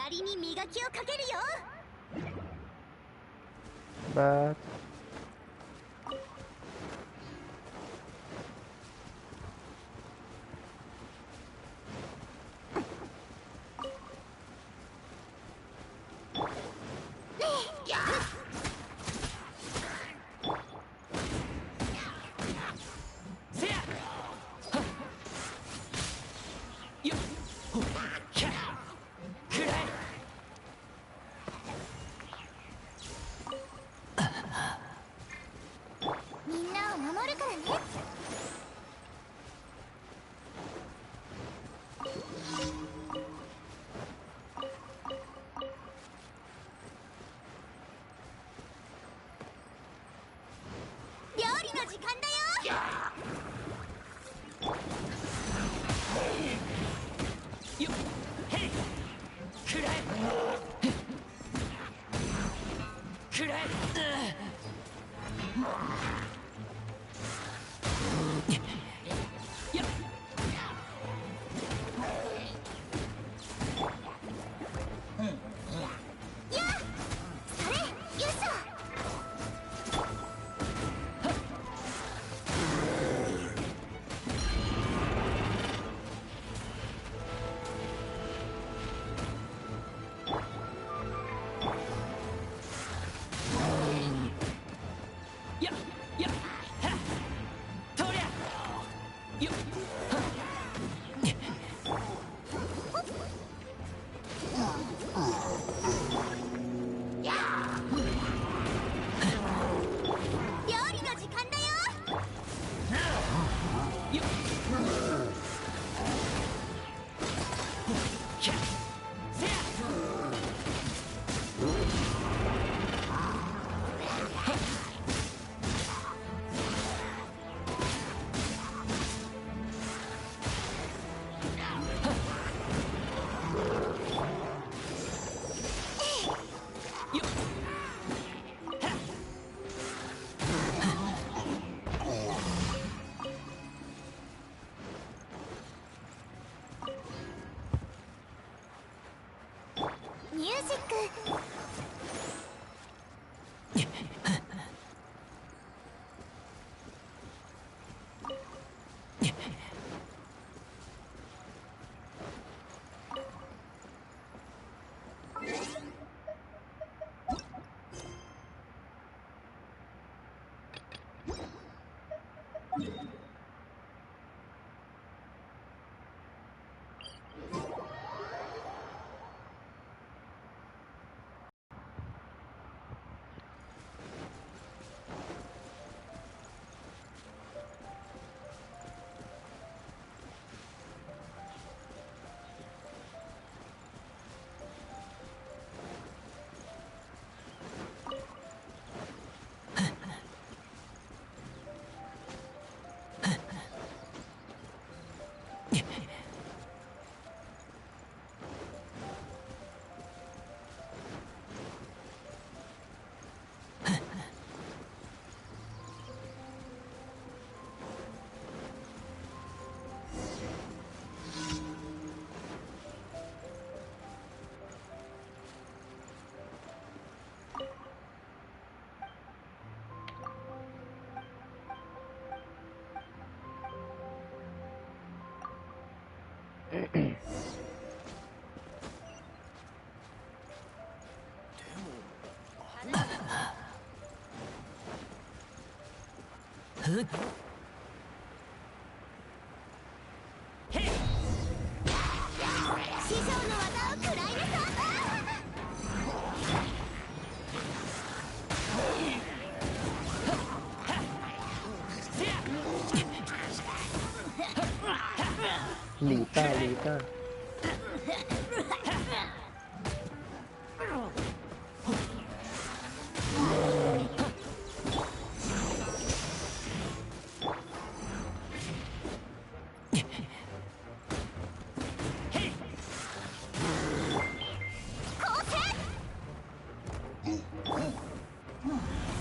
りに磨きをかけるよ。バーみんなを守るからね。料理の時間だよ。よっへいくらえくらえよっやあ、それ、よいしょ。ややはっとりゃよっは料理の時間だよ。よっひゃせやよっはっミュージック。へい師匠の技を食らいなさせやลีต้าลีต้า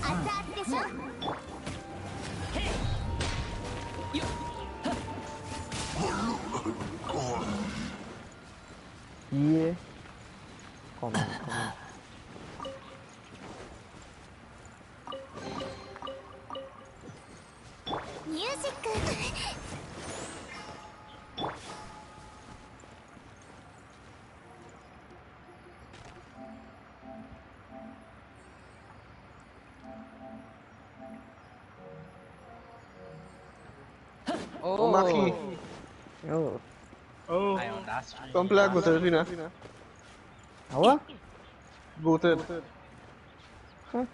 熱々でしょ。へいよっはっジック。 Oh, Maki. Oh. Oh, I on that stream. kau play aku tadi na? Apa? Goated. Hah?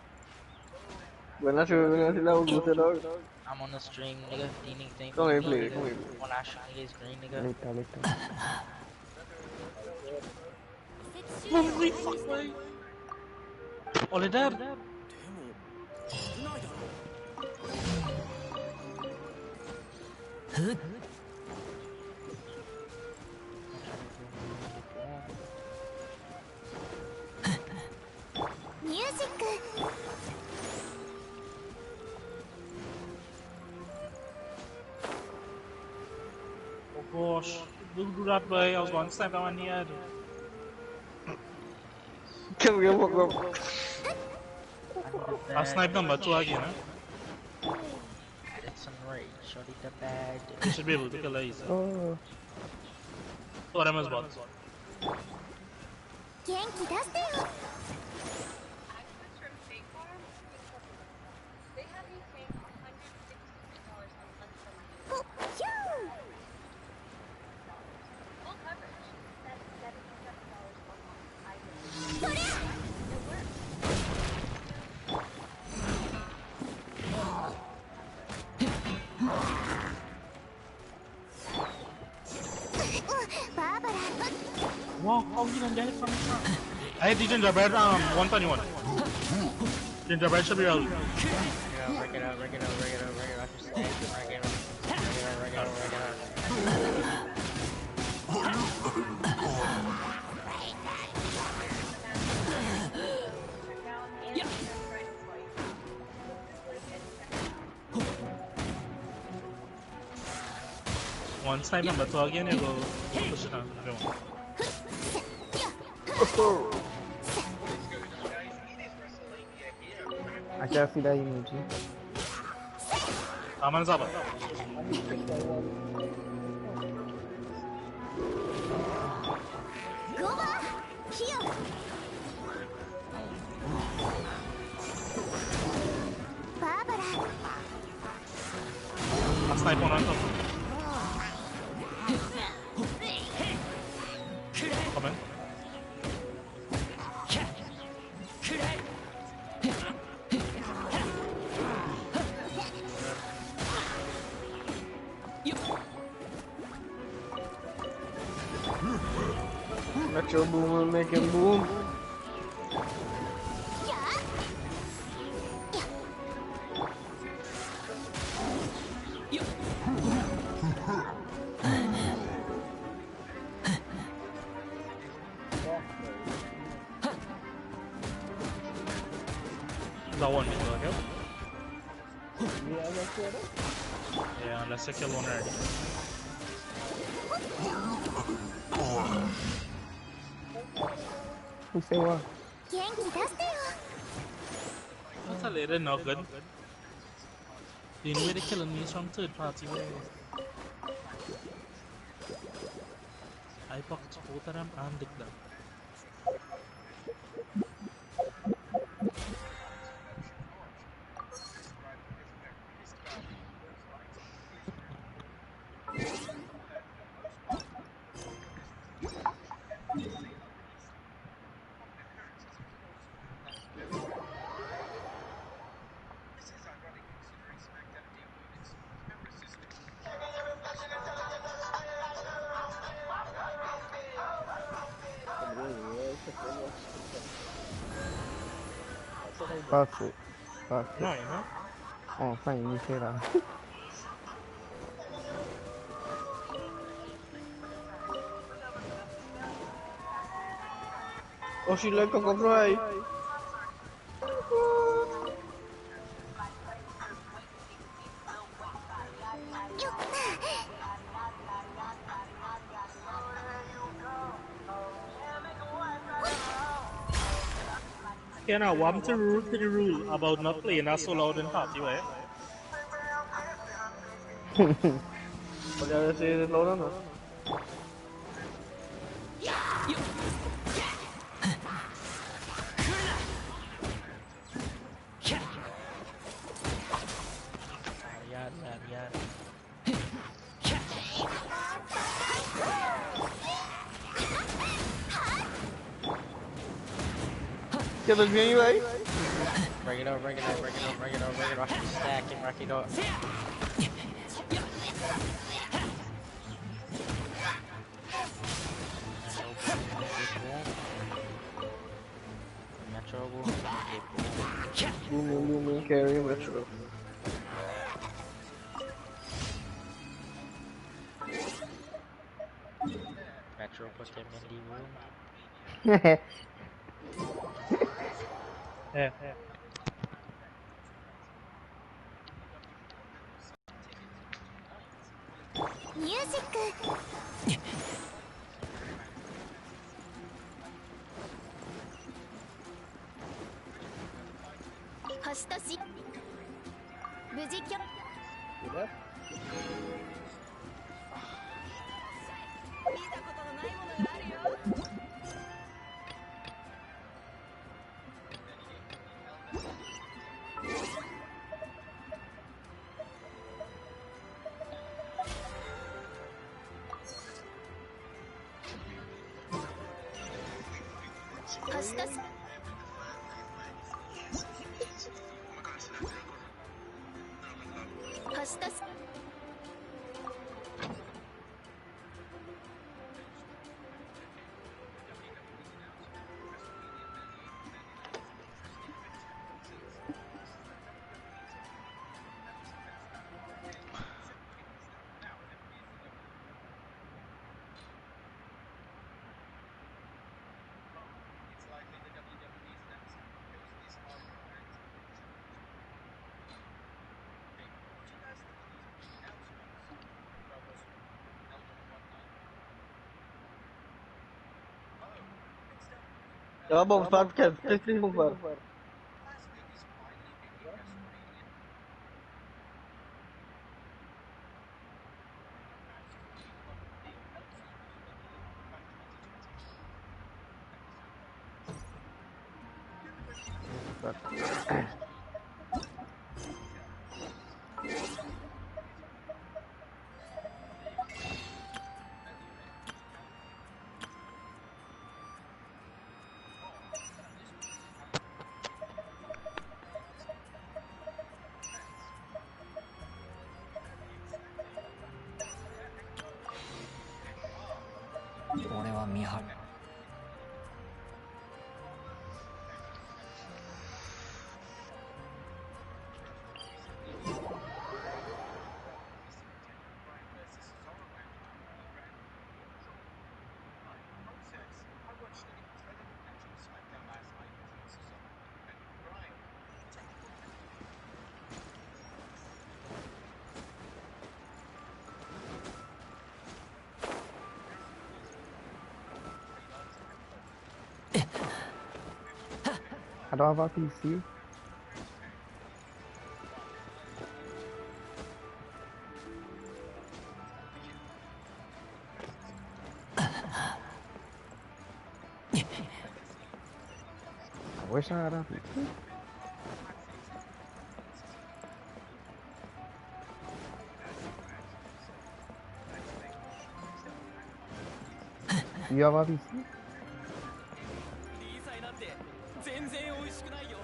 Benar sila aku goated dog. I'm on the stream, nigga. Anything. Kau main play, kau main. When I show you screen, nigga. Later. Holy fuck, boy. Oleh dab. Music. Oh gosh, don't do that, boy. I was going to snipe that one in the head. Kau. I sniped number 2 again, huh? It's some rage. Shorty the bad. You should be able to kill her easy. Oh. Oh, them is bots. 元気出してよ。 Wow, how you don't get it from the front? I hit the gingerbread 121. Gingerbread should be out. Rake it out. Just rake it out. One snipe number 2 again, you go push it down. I can't see that emoji. Aman Zaba. I snipe one on top. Come in. Let your boomer make him boom. That one is okay. Yeah, unless I kill one already. Who say what? 元気出してよ。 That's a little not good. The only way they're killing me is from third party way. I pockets both of them and dig them. Perfect. No, you know? Oh, fine, you say that. Oh, she like Coco Fry. Yeah, now, what to the rule about not playing that so loud in party, right? Voy a ver si es Laura o no. Lariar, lariar. ¿Quedas bien, Ibai? Break it up, break it up, break it up, break it up, break it up. Stack it, break it up. Metro boom. Boom, carry, metro. Metro put them in the room. Yeah.ミュージック。星とし無事きょ Udah? 見たことのないものがあるよ。星とし星としJa, bombstart teknisk bombstart.俺は見張る。I don't have a PC. I wish I had a PC. You have a PC? リーサイなんて全然美味しくないよ。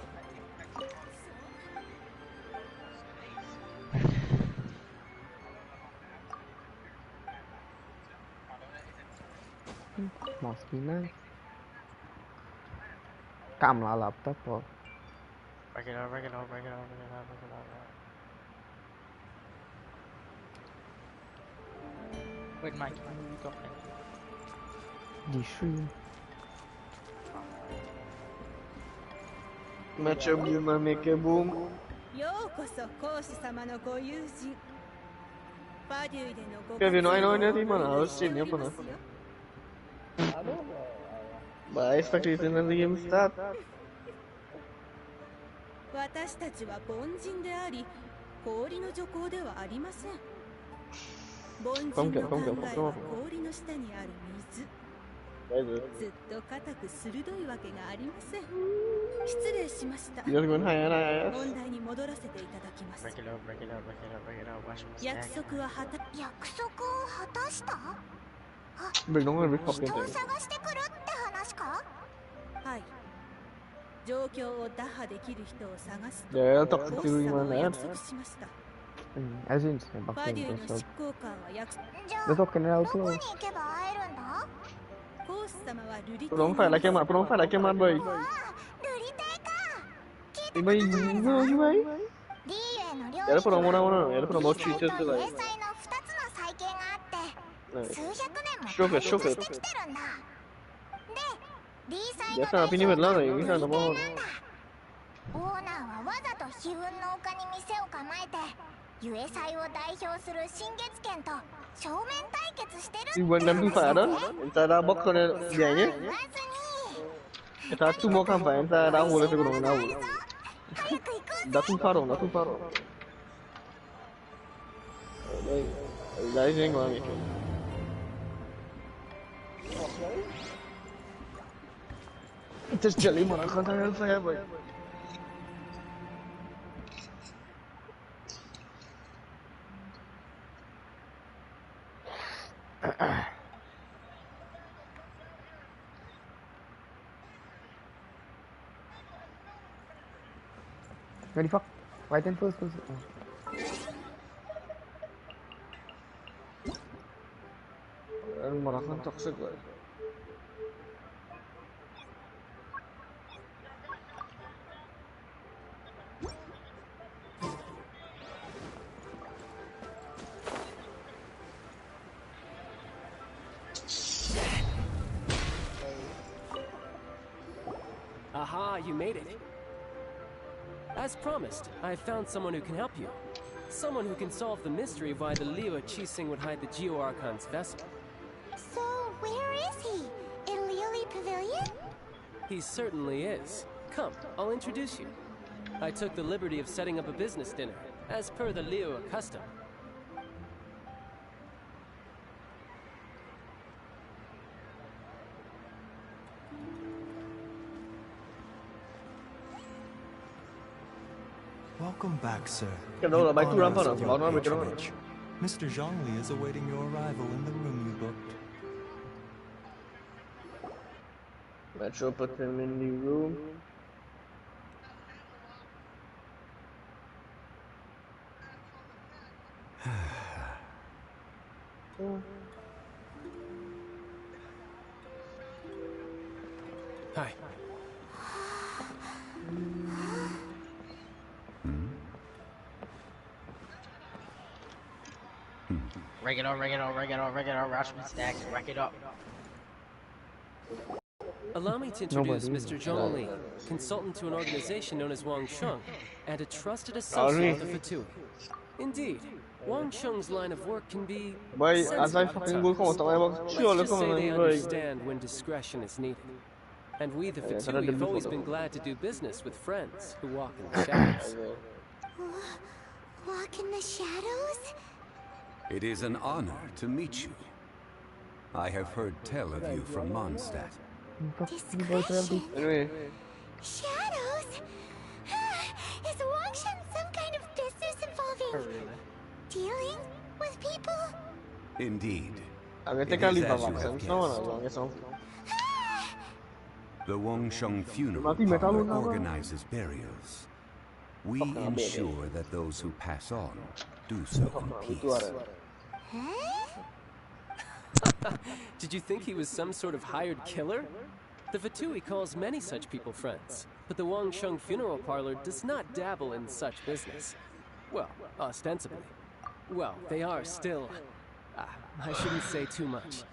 Must be nice. Cầm lại laptop rồi. Break it up, break it up, break it up, break it up, break it up. Wait, Mike, you go ahead. The stream. Matchup Yuma make a boom. ようこそ講師様のご友人バデュイでのご Kaya Pinoy活 na 躍 natin man, を halos stream niya pa na. しておりますよ Ba, expectation na game start. 私たちは凡人であり氷の女工ではありません凡人の考えは氷の下にある水。 ずっと固く鋭いわけがありません。失礼しました。 Dia cuma hai ana. 問題に戻らせていただきます。 約束は果た約束を果たした？ Big dong lebih 人 fucking を thing. 探してくるって話か？はい。状況を打破できる人を探すと Ya ボ toxic ス様は gimana 約束しました。 As in, saya ファ pakai デューの episode. 執行官は約束。 じゃあ Dia ど tuh kenal こ tuh. に行けば会えるんだ？ コース様はルリテ Belum fight lagi mat, belum fight lagi mat boy. わあ、ルリテイか。聞いた Boy, ことある gimana ぞ。 boy? リーウェイの領 Ya lu 域 promo は mana? Ya lu リ promo ー cheat 祭 itu と lah. 零祭の2つの再建があって、 数百年も Shocker, 対立 shocker. してきてるんだ。で、リー祭 Biasa の api 代 ni 表 betul は lah ル ya, リ kita テイ ada mau. なんだ。オーナーはわざと悲運の丘に店を構えて、ユエ祭を代表する新月剣と正面対決してるって Iwan dan 話 Tufa だ ada. ぜ。 Kita ada box kan dia nya. 言わずに。 Kita tu mau kampanye, kita ada boleh tegurung na. 早く行くん Da Tufa dong, da Tufa dong. Guys, yang gua ni. Terus jeli mana kan saya boy. Ready, fuck. White and first. Oh. Marah kan toxic boy. Aha, you made it. As promised, I found someone who can help you. Someone who can solve the mystery of why the Leo Chising would hide the Geo Archon's vessel. So, where is he? In Lily Pavilion? He certainly is. Come, I'll introduce you. I took the liberty of setting up a business dinner, as per the Leo custom. Welcome back, sir. Cái đó là bài tu You lắm phải honor không? your Bảo nó mày cái đó. patronage. Mr. Zhongli is awaiting your arrival in the room you booked. Metro put him in the room. Hi. Rake it up, rush me stacks, rack it up. Allow me to introduce Mr. Zhong Li, consultant to an organization known as Wang Sheng, and a trusted associate of the Fatui. Indeed, Wang Sheng's line of work can be Boy, as I sensitive fucking at go times. come on, Let's sure just come say they on, boy. understand when discretion is needed. And we, the Fatui, have always been glad to do business with friends who walk in the shadows. Walk in the shadows? It is an honor to meet you. I have heard tell of you from Mondstadt. Discretion? Anyway, Shadows? Is Wang Shen some kind of business involving dealing with people? Indeed. agak It kali is as bapak you have sama guessed. lah, guys. The Wangsheng funeral Mati metal parlor lu, nama. organizes burials. We Fuck, nama dia. ensure that those who pass on do so in Itu peace. ada. Did you think he was some sort of hired killer? The Fatui calls many such people friends, but the Wang Sheng funeral parlor does not dabble in such business. Well, ostensibly. Well, they are still... I shouldn't say too much.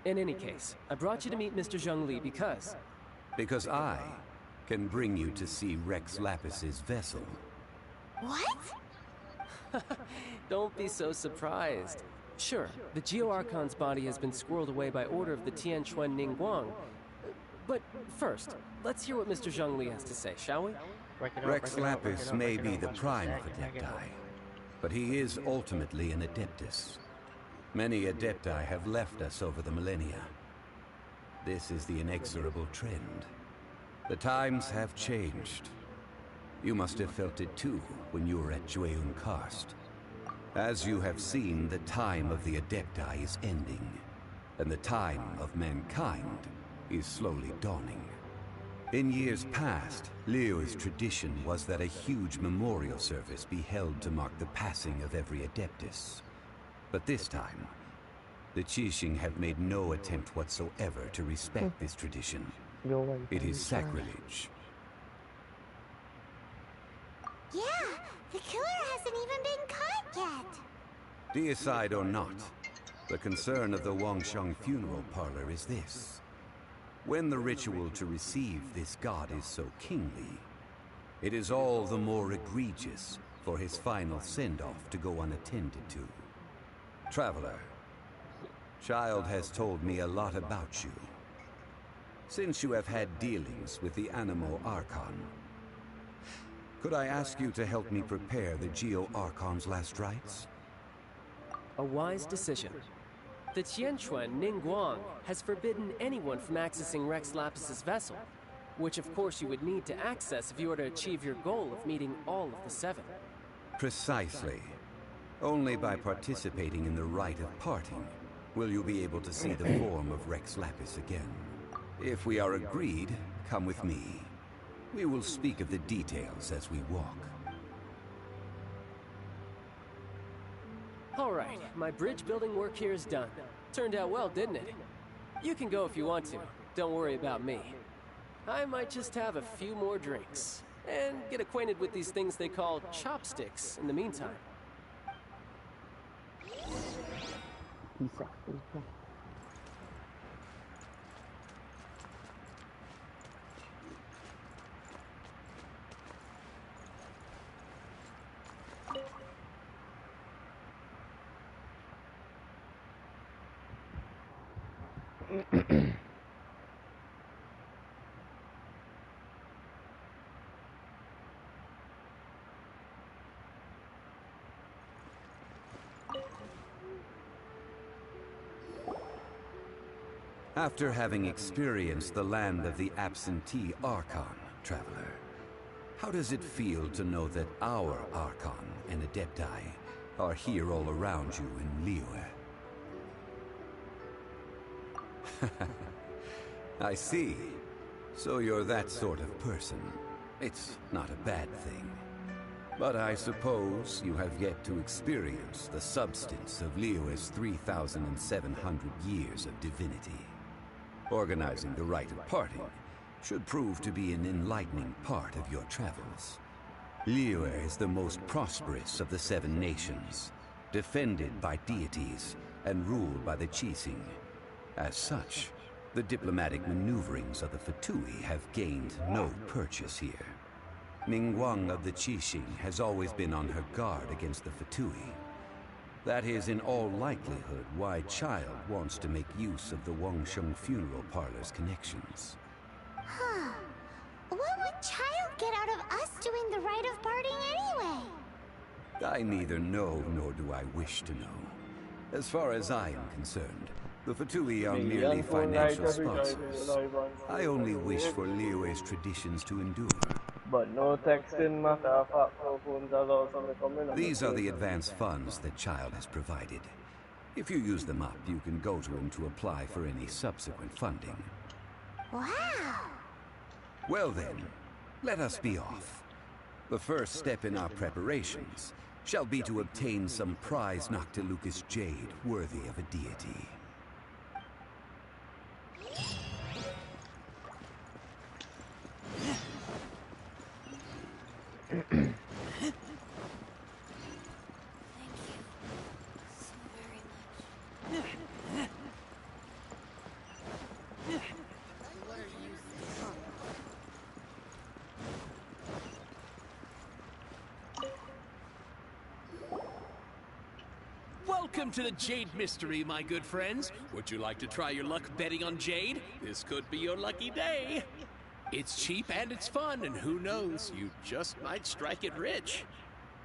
In any case, I brought you to meet Mr. Zhong Li because... Because I can bring you to see Rex Lapis's vessel. What? Don't be so surprised. Sure, the Geo Archon's body has been squirreled away by order of the Tianquan Ningguang. But first, let's hear what Mr. Zhong Li has to say, shall we? Rex Lapis may be the prime of Adepti, but he is ultimately an Adeptus. Many Adepti have left us over the millennia. This is the inexorable trend. The times have changed. You must have felt it too when you were at Jueyun Karst. As you have seen, the time of the Adepti is ending, and the time of mankind is slowly dawning. In years past, Liyue's tradition was that a huge memorial service be held to mark the passing of every Adeptus. But this time, the Qixing have made no attempt whatsoever to respect this tradition. It is sacrilege. Yeah, the killer hasn't even been caught yet. Deicide or not, the concern of the Wangsheng funeral parlor is this. When the ritual to receive this god is so kingly, it is all the more egregious for his final send-off to go unattended to. Traveler, Child has told me a lot about you. Since you have had dealings with the Animo Archon, could I ask you to help me prepare the Geo Archon's last rites? A wise decision. The Tianquan Ningguang has forbidden anyone from accessing Rex Lapis's vessel, which of course you would need to access if you were to achieve your goal of meeting all of the seven. Precisely. Only by participating in the rite of parting will you be able to see the form of Rex Lapis again. If we are agreed, come with me. We will speak of the details as we walk. All right, my bridge building work here is done. Turned out well, didn't it? You can go if you want to. Don't worry about me. I might just have a few more drinks and get acquainted with these things they call chopsticks in the meantime. After having experienced the land of the absentee Archon, Traveler, how does it feel to know that our Archon and Adepti are here all around you in Liyue? I see. So you're that sort of person. It's not a bad thing. But I suppose you have yet to experience the substance of Liyue's 3,700 years of divinity. Organizing the rite of parting should prove to be an enlightening part of your travels. Liyue is the most prosperous of the seven nations, defended by deities and ruled by the Qixing. As such, the diplomatic maneuverings of the Fatui have gained no purchase here. Ningguang of the Qixing has always been on her guard against the Fatui. That is in all likelihood why Child wants to make use of the Wangsheng funeral parlor's connections. Huh. What would Child get out of us doing the rite of parting anyway? I neither know nor do I wish to know. As far as I am concerned, the Fatui are merely financial sponsors. I only wish for Liyue's traditions to endure. But no texting matter. These are the advance funds that Child has provided. If you use them up, you can go to him to apply for any subsequent funding. Wow! Well then, let us be off. The first step in our preparations shall be to obtain some prize Noctilucus jade worthy of a deity. Welcome to the Jade Mystery, my good friends. Would you like to try your luck betting on Jade? This could be your lucky day. It's cheap and it's fun, and who knows, you just might strike it rich.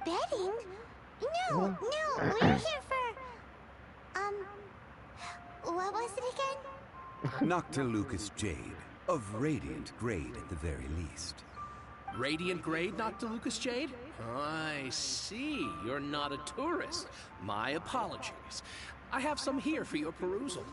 Betting? No, we're here for... What was it again? Noctilucous jade, of radiant grade at the very least. Radiant grade, Noctilucous Jade? I see. You're not a tourist. My apologies. I have some here for your perusal.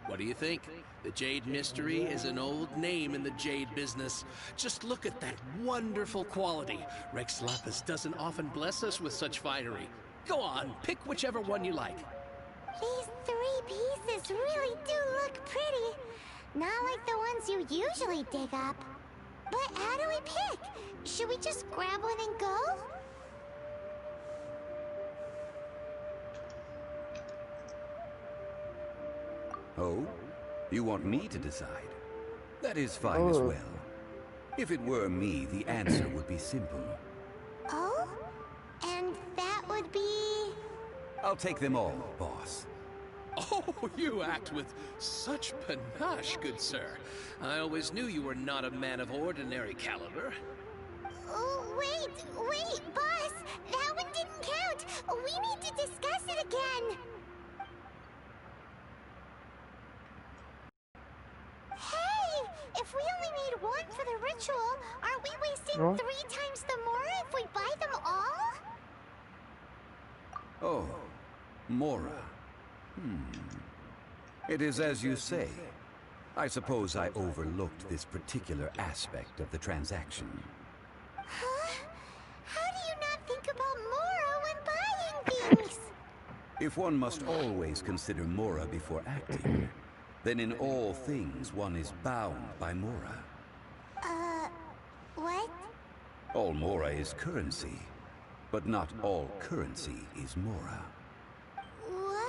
What do you think? The Jade Mystery is an old name in the jade business. Just look at that wonderful quality. Rex Lapis doesn't often bless us with such finery. Go on, pick whichever one you like. These 3 pieces really do look pretty. Not like the ones you usually dig up. But how do we pick? Should we just grab one and go? Oh? You want me to decide? That is fine as well. If it were me, the answer would be simple. Oh? And that would be... I'll take them all, boss. Oh, you act with such panache, good sir. I always knew you were not a man of ordinary caliber. Oh, wait, boss! That one didn't count! We need to discuss it again! Hey! If we only need 1 for the ritual, aren't we wasting 3 times the Mora if we buy them all? Oh, Mora. It is as you say. I suppose I overlooked this particular aspect of the transaction. Huh? How do you not think about Mora when buying things? If one must always consider Mora before acting, then in all things one is bound by Mora. What? All Mora is currency, but not all currency is Mora. What?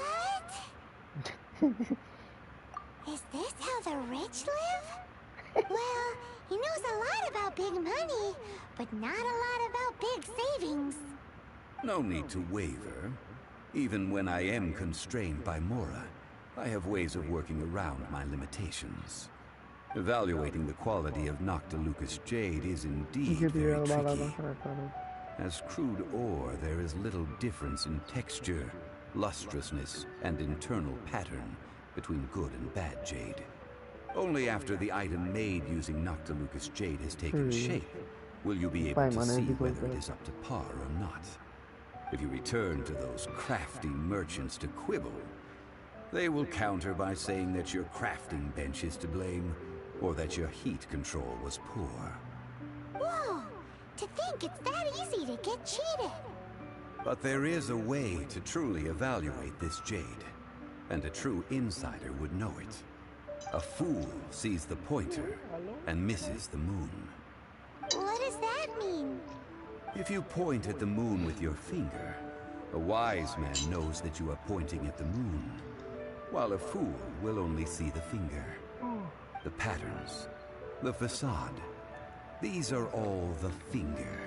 Is this how the rich live? Well, he knows a lot about big money, but not a lot about big savings. No need to waver. Even when I am constrained by Mora, I have ways of working around my limitations. Evaluating the quality of Noctilucous jade is indeed very tricky. As crude ore, there is little difference in texture, lustrousness, and internal pattern between good and bad jade. Only after the item made using Noctilucous jade has taken shape will you be able to see whether it is up to par or not. If you return to those crafty merchants to quibble, they will counter by saying that your crafting bench is to blame, or that your heat control was poor. Whoa! To think it's that easy to get cheated! But there is a way to truly evaluate this jade, and a true insider would know it. A fool sees the pointer and misses the moon. What does that mean? If you point at the moon with your finger, a wise man knows that you are pointing at the moon, while a fool will only see the finger. The patterns, the facade, these are all the finger.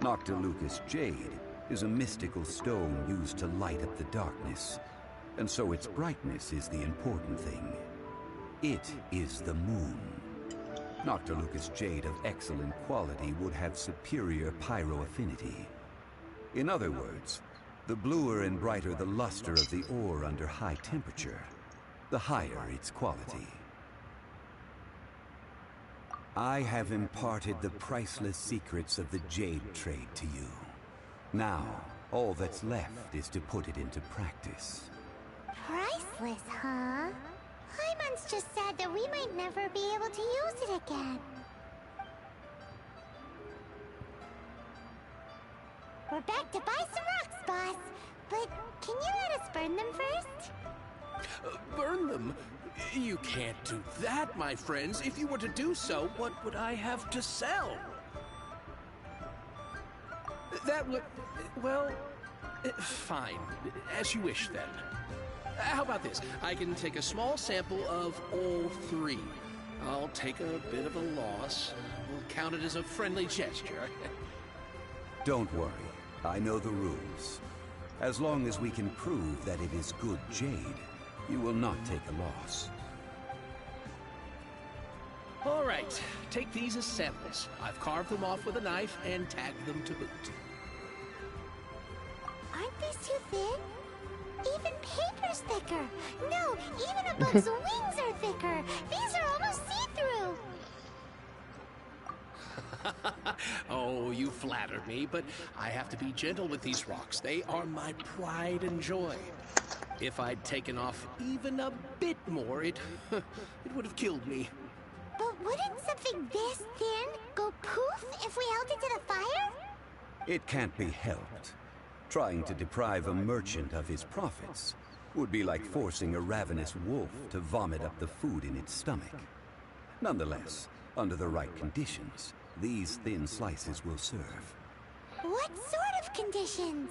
Noctilucous jade is a mystical stone used to light up the darkness, and so its brightness is the important thing. It is the moon. Noctilucous jade of excellent quality would have superior pyro-affinity. In other words, the bluer and brighter the luster of the ore under high temperature, the higher its quality. I have imparted the priceless secrets of the jade trade to you. Now, all that's left is to put it into practice. Priceless, huh? Hyman's just said that we might never be able to use it again. We're back to buy some rocks, boss. But can you let us burn them first? Burn them? You can't do that, my friends. If you were to do so, what would I have to sell? That would... well... fine. As you wish, then. How about this? I can take a small sample of all 3. I'll take a bit of a loss. We'll count it as a friendly gesture. Don't worry. I know the rules. As long as we can prove that it is good jade, you will not take a loss. All right. Take these as samples. I've carved them off with a knife and tagged them to boot. Aren't these too thin? Even paper's thicker. No, even a bug's wings are thicker. These are almost see-through. Oh, you flatter me, but I have to be gentle with these rocks. They are my pride and joy. If I'd taken off even a bit more, it would have killed me. But wouldn't something this thin go poof if we held it to the fire? It can't be helped. Trying to deprive a merchant of his profits would be like forcing a ravenous wolf to vomit up the food in its stomach. Nonetheless, under the right conditions, these thin slices will serve. What sort of conditions?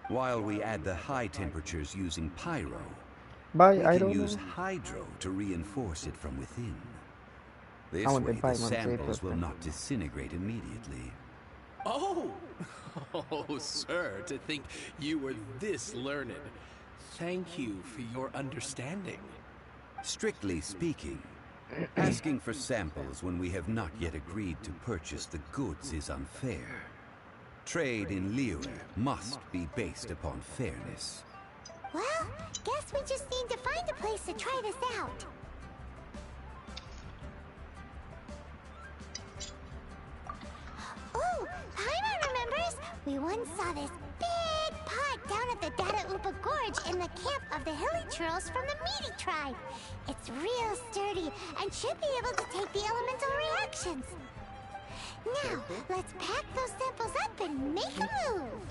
While we add the high temperatures using pyro, Bye, we I can don't use know. hydro to reinforce it from within. This I want way, the the 5 months samples later. will not disintegrate immediately. Oh! Oh, sir, to think you were this learned. Thank you for your understanding. Strictly speaking, asking for samples when we have not yet agreed to purchase the goods is unfair. Trade in Liyue must be based upon fairness. Well, guess we just need to find a place to try this out. Oh, Paimon remembers! We once saw this big pot down at the Dada Upa Gorge in the camp of the hilly churls from the Meaty tribe. It's real sturdy and should be able to take the elemental reactions. Now, let's pack those samples up and make a move.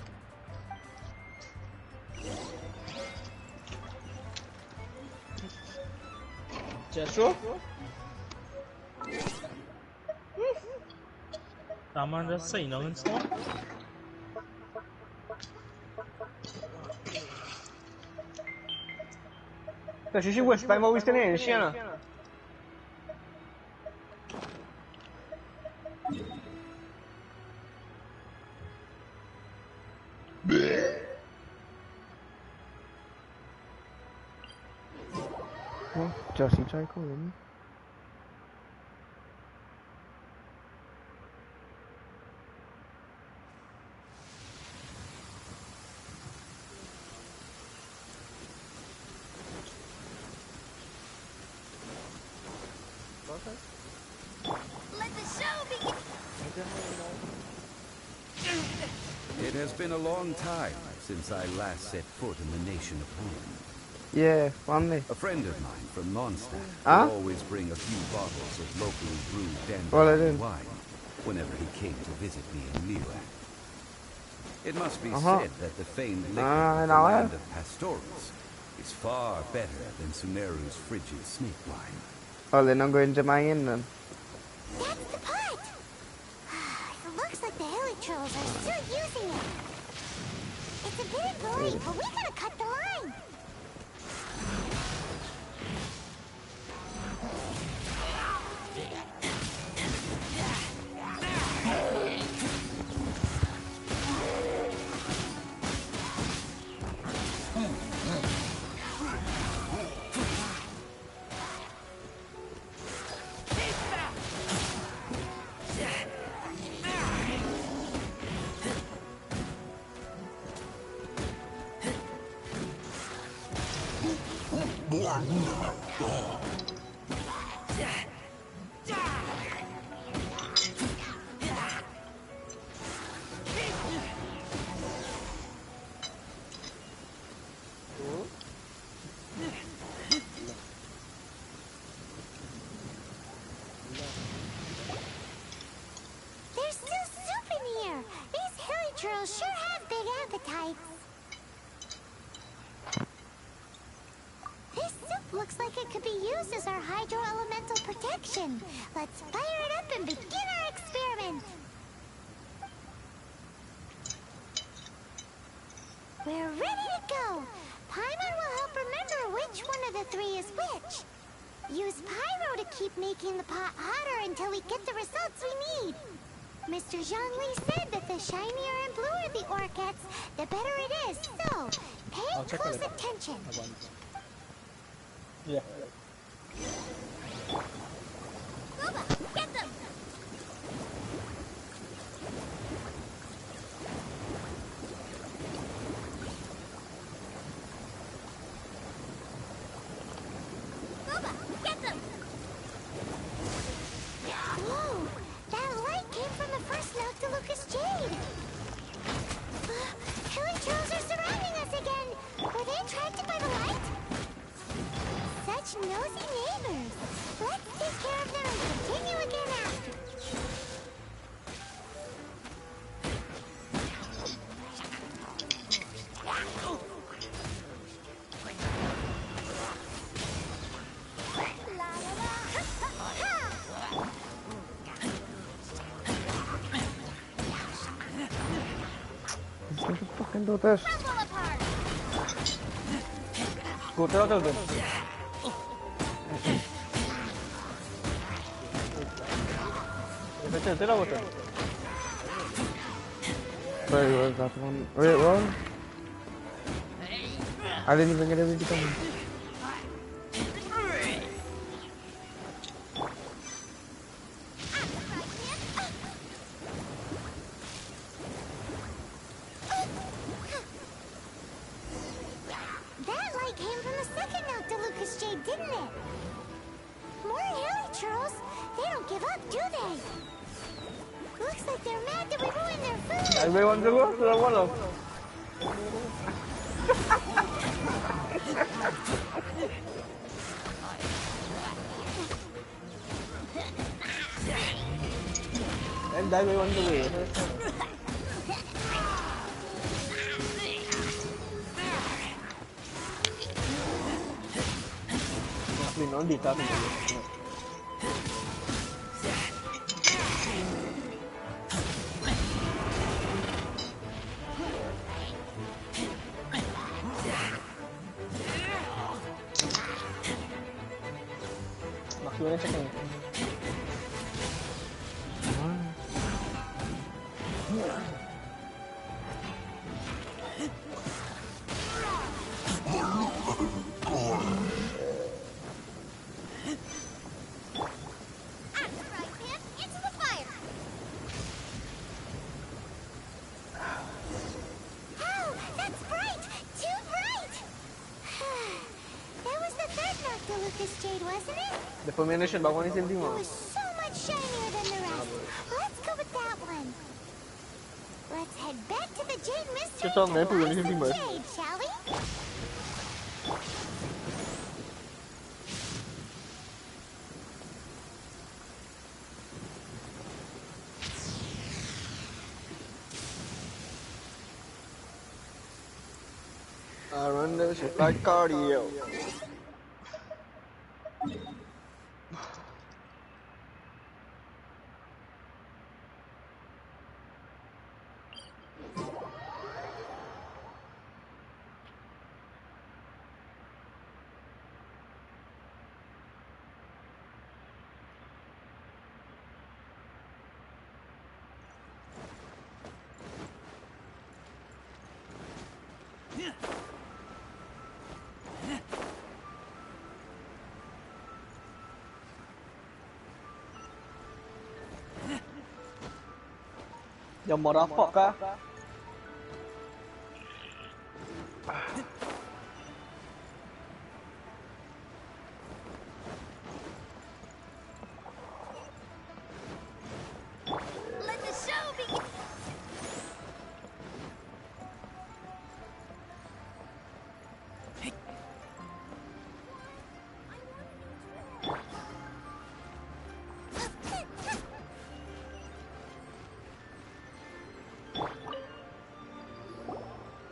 Taman rasa inangan semua.但学习我是白毛卫生的人线了。Oh, Jesse try calling me. Let the show begin. It has been a long time since I last set foot in the nation of home. Yeah, family. A friend of mine from Mondstadt Huh? would always bring a few bottles of locally brewed What I dandelion did? wine whenever he came to visit me in Liyue. It must be Uh-huh. said that the famed liquor I of the know land it. of pastorals is far better than Sumeru's frigid snake wine. Oh, then I'm going to my inn then. That's the pot! It looks like the hilly trolls are still using it. It's a bit blurry, but we gotta cut the line. There's still soup in here. These hilly trolls sure have big appetites. This soup looks like it could be used as our hydro-elemental protection. Let's fire it up and begin our experiment. We're ready to go. Paimon will help remember which one of the three is which. Use pyro to keep making the pot hotter until we get the results we need. Mr. Zhongli said that the shinier and bluer the ore gets, the better it is. So, pay close attention. Yeah. Booba, get them! Satu fucking do this. Go tell them. Tell what? Where was that one? Wait, what? I didn't even get everything coming. That light came from the second Noctilucous Jade, didn't it? More hilly churls. They don't give up, do they? Looks like they're mad that we ruined their food. I want to go to the wall. And I want to wait. Non dita maksudnya second. The formation bawang ni same It was so much shinier than the rest. Let's go with that one. Let's head back to the Jade Mystery Kita tak and ni same the Jade, shall we? I run the shit like cardio. Yang merapok kah? Let the show begin.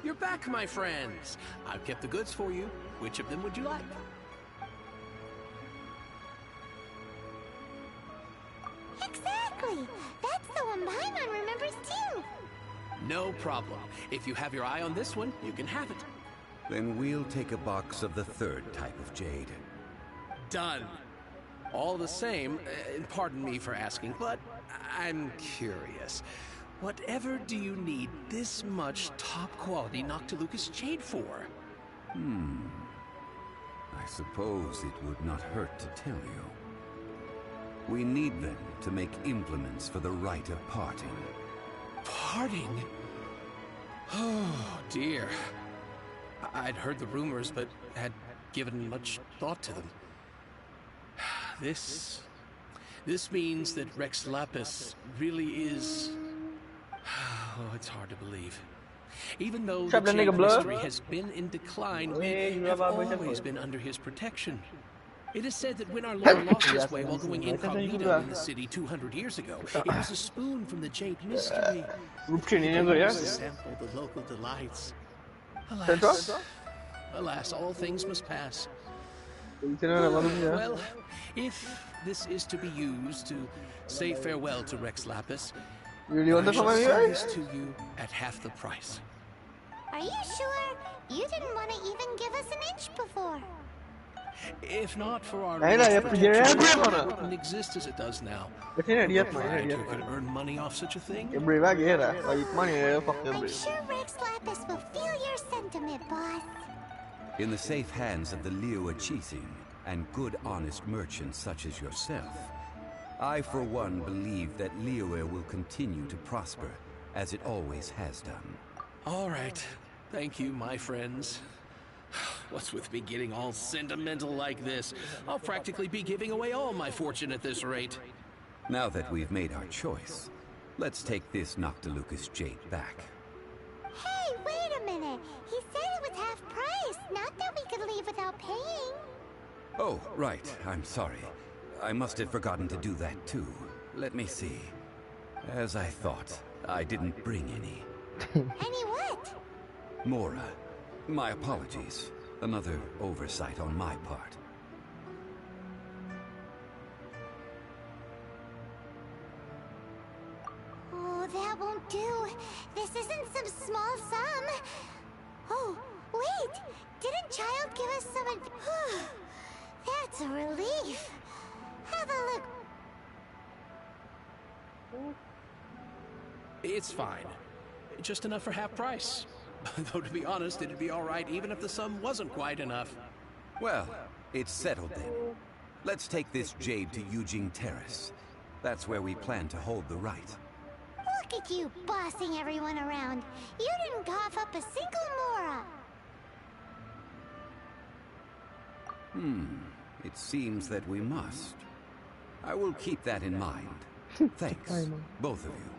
You're back, my friends. I've kept the goods for you. Which of them would you like? Exactly. That's the one Paimon remembers too. No problem. If you have your eye on this one, you can have it. Then we'll take a box of the third type of jade. Done. All the same, pardon me for asking, but I'm curious. Whatever do you need this much top-quality Noctilucous Jade for? I suppose it would not hurt to tell you. We need them to make implements for the rite of parting. Parting? Oh, dear. I'd heard the rumors, but had given much thought to them. This means that Rex Lapis really is... Oh, it's hard to believe. Even though the Jade Mystery has been in decline, we have always been under his protection. It is said that when our Lord lost his way while going incognito in the city 200 years ago, it was a spoon from the Jade Mystery. To sample the local delights. Alas, all things must pass. Well, if this is to be used to say farewell to Rex Lapis, I shall sell this to you at half the price. Are you sure? You didn't want to even give us an inch before. If not for our Hey, lah, protection, ya, it mana? wouldn't exist as it does now. Macam ni dia Look, main, dia who could earn money off such a thing? dia brave lagi dah. Bagi mana ya, fuck dia I'm brave. sure Rex Lapis will feel your sentiment, boss. In the safe hands of the Liyue Qixing and good honest merchants such as yourself, I for one believe that Liyue will continue to prosper as it always has done. All right. Thank you, my friends. What's with me getting all sentimental like this? I'll practically be giving away all my fortune at this rate. Now that we've made our choice, let's take this Noctilucous jade back. Hey, wait a minute. He said it was half price, not that we could leave without paying. Oh, right. I'm sorry. I must have forgotten to do that too. Let me see. As I thought, I didn't bring any. Any what? Mora. My apologies. Another oversight on my part. Oh, that won't do. This isn't some small sum. Oh, wait! Didn't Child give us some That's a relief. Have a look. It's fine. Just enough for half price. Though to be honest, it'd be all right even if the sum wasn't quite enough. Well, it's settled then. Let's take this jade to Yujing Terrace. That's where we plan to hold the rite. Look at you bossing everyone around. You didn't cough up a single Mora. It seems that we must. I will keep that in mind. Thanks, both of you.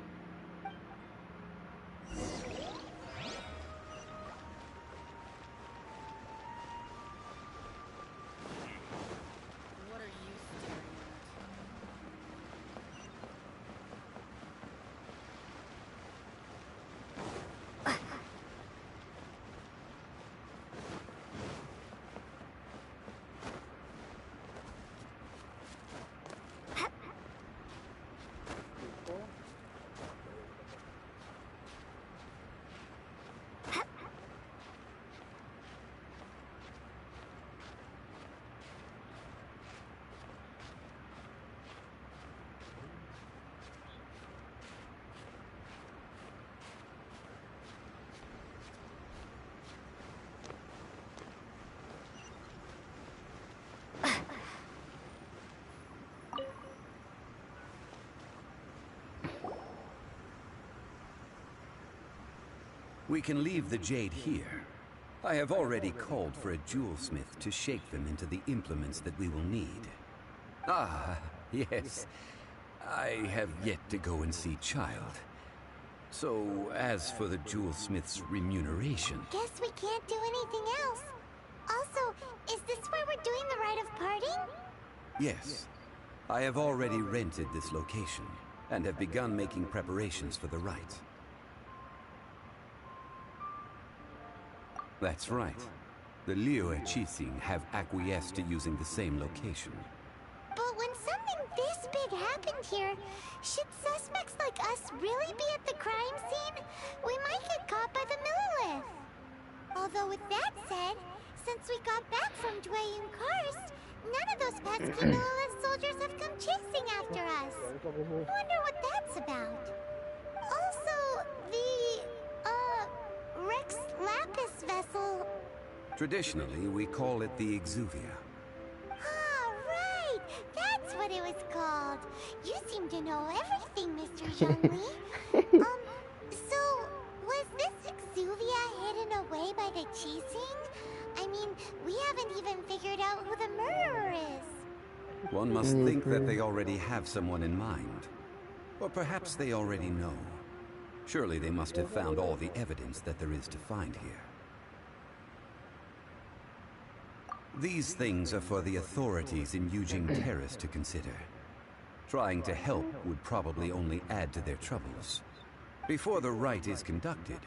We can leave the jade here. I have already called for a jewelsmith to shape them into the implements that we will need. Ah, yes. I have yet to go and see Child. So, as for the jewelsmith's remuneration... Guess we can't do anything else. Also, is this where we're doing the rite of parting? Yes. I have already rented this location, and have begun making preparations for the rite. That's right. The Liyue Qixing have acquiesced to using the same location. But when something this big happened here, should suspects like us really be at the crime scene? We might get caught by the Millilith. Although with that said, since we got back from Dwayne Karst, none of those pesky Millilith soldiers have come chasing after us. Wonder what that's about. Also, the, Rex Lapis vessel. Traditionally, we call it the Exuvia. Ah, right! That's what it was called. You seem to know everything, Mr. Zhongli. So, was this Exuvia hidden away by the Qixing? I mean, we haven't even figured out who the murderer is. One must think that they already have someone in mind. Or perhaps they already know. Surely they must have found all the evidence that there is to find here. These things are for the authorities in Yujing Terrace to consider. Trying to help would probably only add to their troubles. Before the rite is conducted,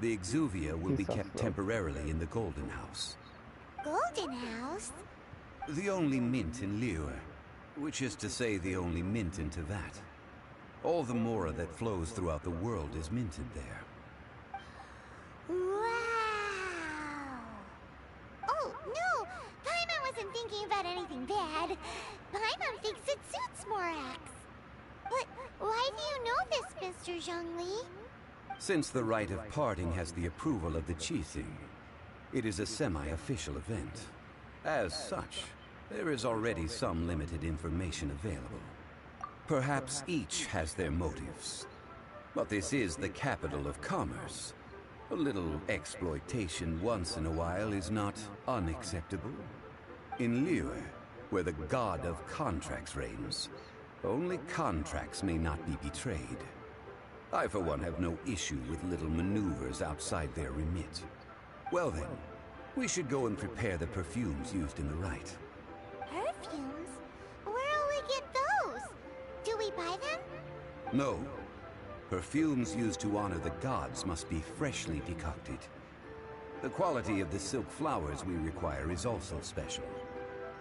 the Exuvia will be kept temporarily in the Golden House. Golden House? The only mint in Liyue, which is to say the only mint in Teyvat. All the Mora that flows throughout the world is minted there. Wow! Paimon thinks it suits Morax. But why do you know this, Mr. Zhongli? Since the rite of parting has the approval of the Qixing, it is a semi-official event. As such, there is already some limited information available. Perhaps each has their motives. But this is the capital of commerce. A little exploitation once in a while is not unacceptable. In Liyue, where the god of contracts reigns, only contracts may not be betrayed. I, for one, have no issue with little maneuvers outside their remit. Well then, we should go and prepare the perfumes used in the rite. Perfumes? Where'll we get those? Do we buy them? No. Perfumes used to honor the gods must be freshly decocted. The quality of the silk flowers we require is also special.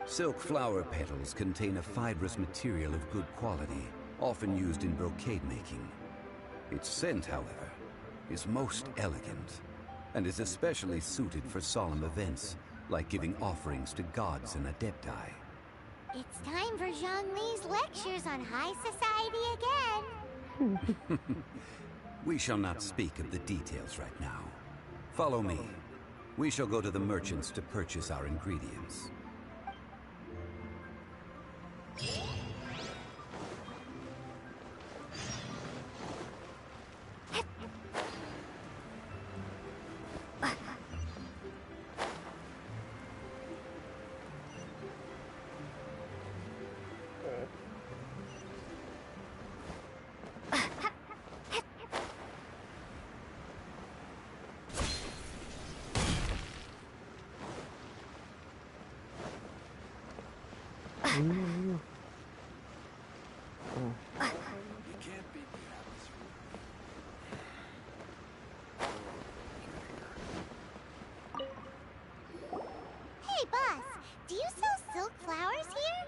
Silk flower petals contain a fibrous material of good quality, often used in brocade making. Its scent, however, is most elegant, and is especially suited for solemn events, like giving offerings to gods and adepti. It's time for Zhongli's lectures on high society again. We shall not speak of the details right now. Follow me. We shall go to the merchants to purchase our ingredients. Hey, boss, do you sell silk flowers here?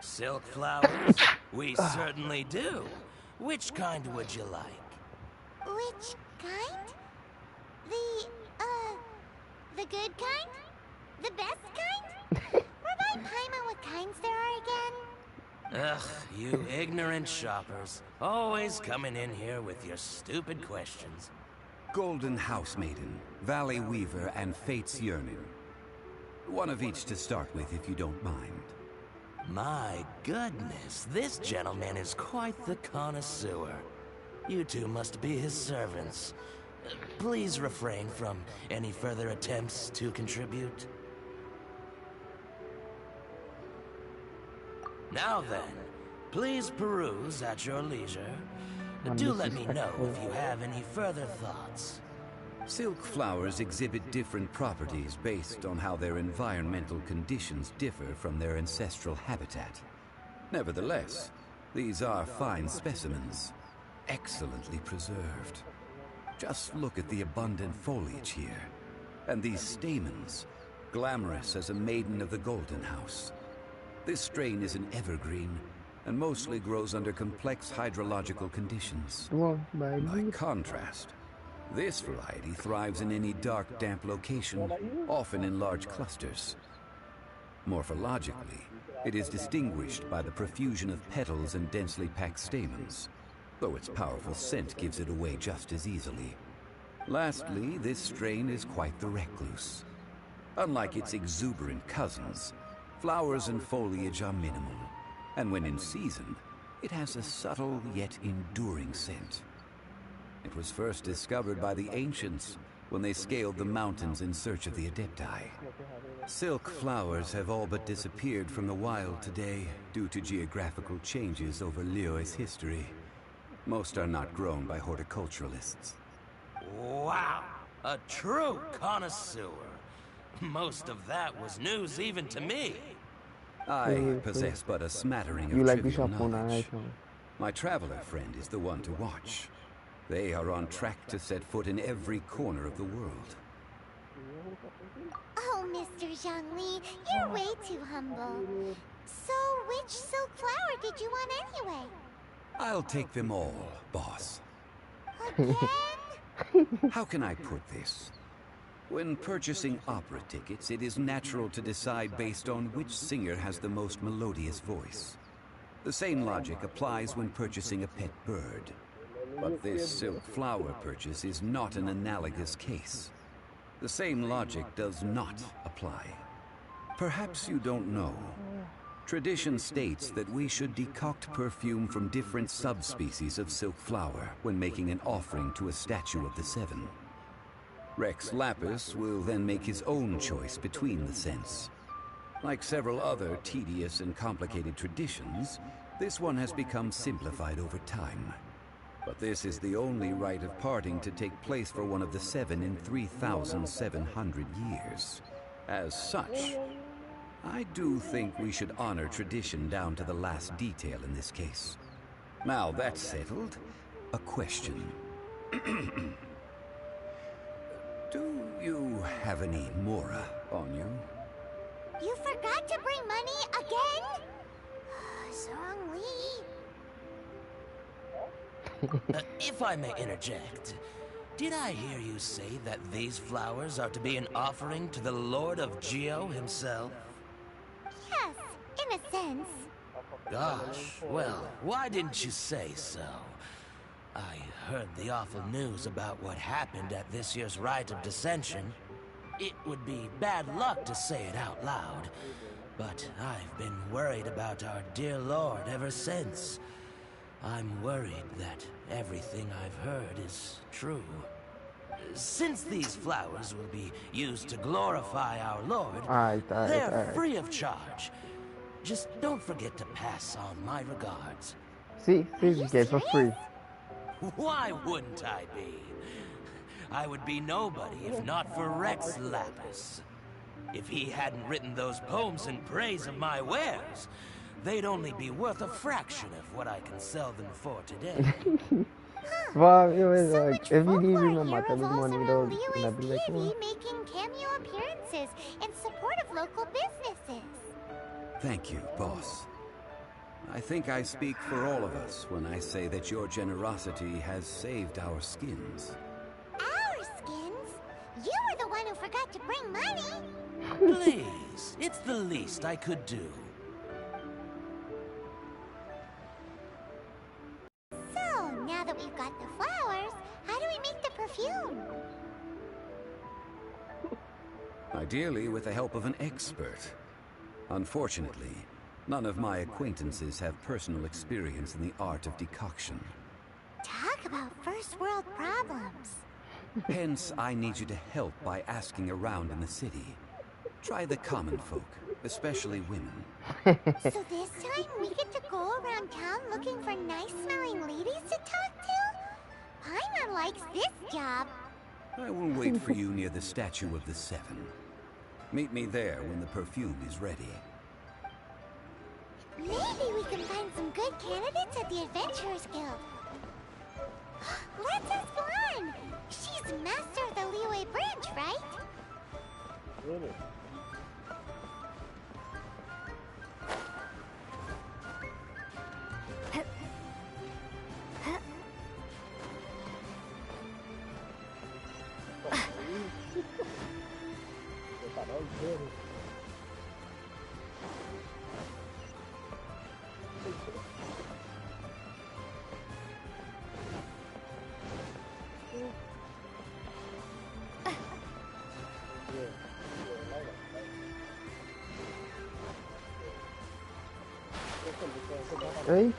Silk flowers? We certainly do. Which kind would you like? Which kind? The good kind? The best kind? Remind Paimon what kinds there are again? Ugh, you ignorant shoppers. Always coming in here with your stupid questions. Golden House Maiden, Valley Weaver, and Fate's Yearning. One of each to start with, if you don't mind. My goodness, this gentleman is quite the connoisseur. You two must be his servants. Please refrain from any further attempts to contribute. Now then, please peruse at your leisure. Do let me know if you have any further thoughts. Silk flowers exhibit different properties based on how their environmental conditions differ from their ancestral habitat. Nevertheless, these are fine specimens, excellently preserved. Just look at the abundant foliage here, and these stamens, glamorous as a maiden of the Golden House. This strain is an evergreen, and mostly grows under complex hydrological conditions. By contrast, this variety thrives in any dark, damp location, often in large clusters. Morphologically, it is distinguished by the profusion of petals and densely packed stamens, though its powerful scent gives it away just as easily. Lastly, this strain is quite the recluse. Unlike its exuberant cousins, flowers and foliage are minimal, and when in season, it has a subtle yet enduring scent. It was first discovered by the ancients when they scaled the mountains in search of the adepti. Silk flowers have all but disappeared from the wild today due to geographical changes over Liyue's history. Most are not grown by horticulturalists. Wow! A true connoisseur. Most of that was news even to me. I possess but a smattering of trivial knowledge. My traveler friend is the one to watch. They are on track to set foot in every corner of the world. Oh, Mr. Zhongli, you're way too humble. So, which silk flower did you want anyway? I'll take them all, boss. Again? How can I put this? When purchasing opera tickets, it is natural to decide based on which singer has the most melodious voice. The same logic applies when purchasing a pet bird. But this silk flower purchase is not an analogous case. The same logic does not apply. Perhaps you don't know. Tradition states that we should decoct perfume from different subspecies of silk flower when making an offering to a statue of the seven. Rex Lapis will then make his own choice between the scents. Like several other tedious and complicated traditions, this one has become simplified over time. But this is the only rite of parting to take place for one of the seven in 3,700 years. As such, I do think we should honor tradition down to the last detail in this case. Now that's settled, a question. Do you have any Mora on you? You forgot to bring money again? Zhongli. If I may interject, did I hear you say that these flowers are to be an offering to the Lord of Geo himself? Yes, in a sense. Gosh, well, why didn't you say so? I heard the awful news about what happened at this year's Rite of Dissension. It would be bad luck to say it out loud, but I've been worried about our dear Lord ever since. I'm worried that everything I've heard is true. Since these flowers will be used to glorify our Lord, they're free of charge. Just don't forget to pass on my regards. See, you get for free. Why wouldn't I be? I would be nobody if not for Rex Lapis. If he hadn't written those poems in praise of my wares, they'd only be worth a fraction of what I can sell them for today. Well, it was like, if you need my money, though, I'd be like, making cameo appearances in support of local businesses. Thank you, boss. I think I speak for all of us when I say that your generosity has saved our skins. Our skins? You were the one who forgot to bring money. Please, it's the least I could do. So, now that we've got the flowers, how do we make the perfume? Ideally with the help of an expert. Unfortunately, none of my acquaintances have personal experience in the art of decoction. Talk about first world problems. Hence, I need you to help by asking around in the city. Try the common folk, especially women. So this time we get to go around town looking for nice-smelling ladies to talk to? Paimon likes this job. I will wait for you near the statue of the Seven. Meet me there when the perfume is ready. Maybe we can find some good candidates at the Adventurers Guild. Let's ask Lan. She's master of the Liyue branch, right? Really? Hey?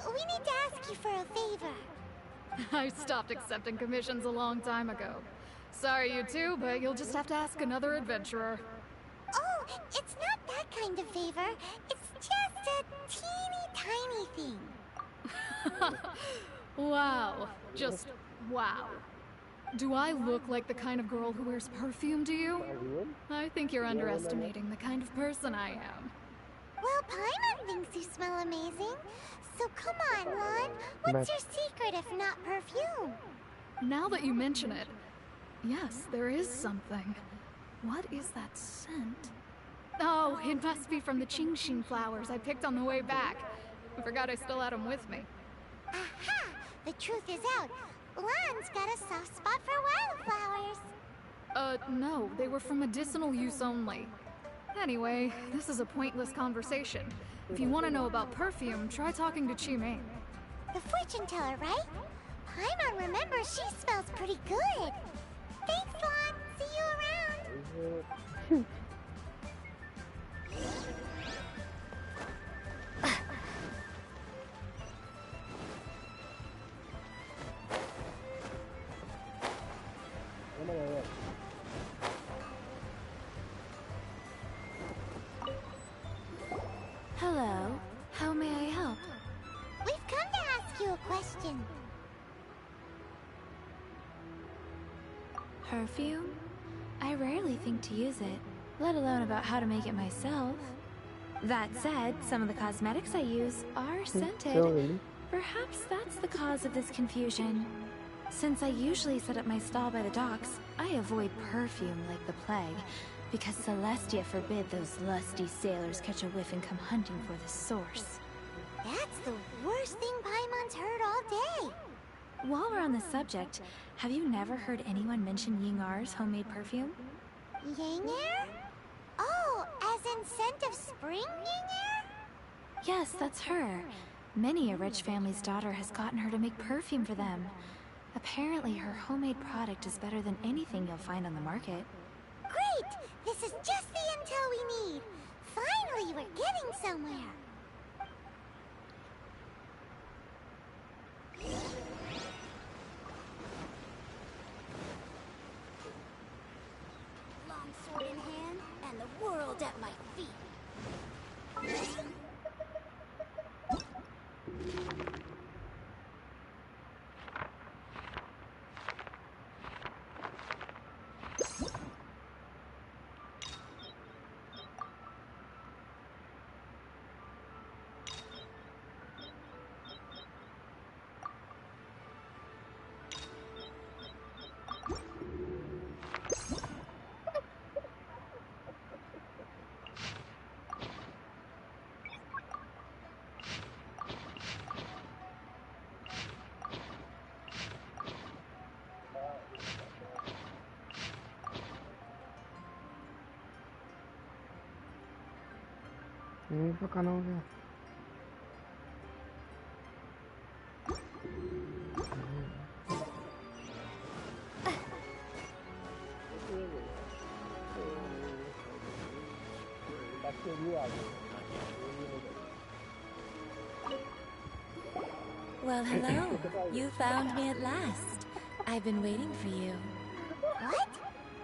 We need to ask you for a favor. I stopped accepting commissions a long time ago. Sorry, you two, but you'll just have to ask another adventurer. Oh, it's not that kind of favor. It's just a teeny tiny thing. Wow. Just wow. Do I look like the kind of girl who wears perfume to you? I think you're underestimating the kind of person I am. Well, Paimon thinks you smell amazing. So come on, Lan. What's your secret if not perfume? Now that you mention it, yes, there is something. What is that scent? Oh, it must be from the Genshin flowers I picked on the way back. I forgot I still had them with me. Aha! The truth is out. Lan's got a soft spot for wildflowers. No, they were for medicinal use only. Anyway, this is a pointless conversation. If you want to know about perfume, try talking to Chimane. The fortune teller, right? Paimon remembers she smells pretty good. Thanks, Lan. See you around. Hello. How may I help? We've come to ask you a question. Perfume? I rarely think to use it, let alone about how to make it myself. That said, some of the cosmetics I use are scented. Perhaps that's the cause of this confusion. Since I usually set up my stall by the docks, I avoid perfume like the plague, because Celestia forbid those lusty sailors catch a whiff and come hunting for the source. That's the worst thing Paimon's heard all day. While we're on the subject, have you never heard anyone mention Yingar's homemade perfume? Yingar? Oh, as in scent of spring, Yingar? Yes, that's her. Many a rich family's daughter has gotten her to make perfume for them. Apparently, her homemade product is better than anything you'll find on the market. Great! This is just the intel we need. Finally, we're getting somewhere. Long sword in hand, and the world at my feet. Pra cá não, velho. Well, hello. You found me at last. I've been waiting for you. What?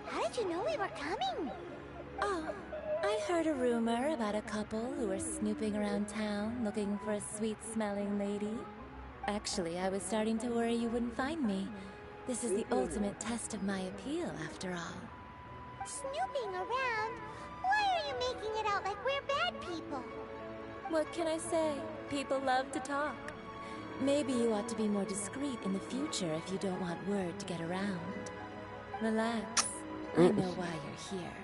How did you know we were coming? Oh, I heard a rumor about a couple who were snooping around town looking for a sweet-smelling lady. Actually, I was starting to worry you wouldn't find me. This is the ultimate test of my appeal, after all. Snooping around? Why are you making it out like we're bad people? What can I say? People love to talk. Maybe you ought to be more discreet in the future if you don't want word to get around. Relax. I know why you're here.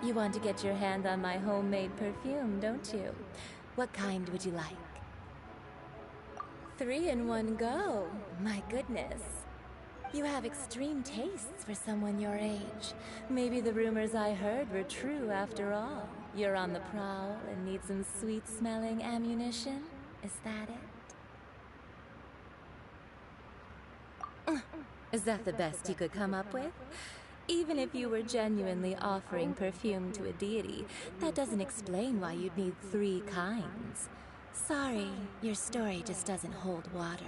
You want to get your hand on my homemade perfume, don't you? What kind would you like? 3 in one go. My goodness. You have extreme tastes for someone your age. Maybe the rumors I heard were true after all. You're on the prowl and need some sweet-smelling ammunition? Is that it? Is that the best you could come up with? Even if you were genuinely offering perfume to a deity, that doesn't explain why you'd need 3 kinds. Sorry, your story just doesn't hold water.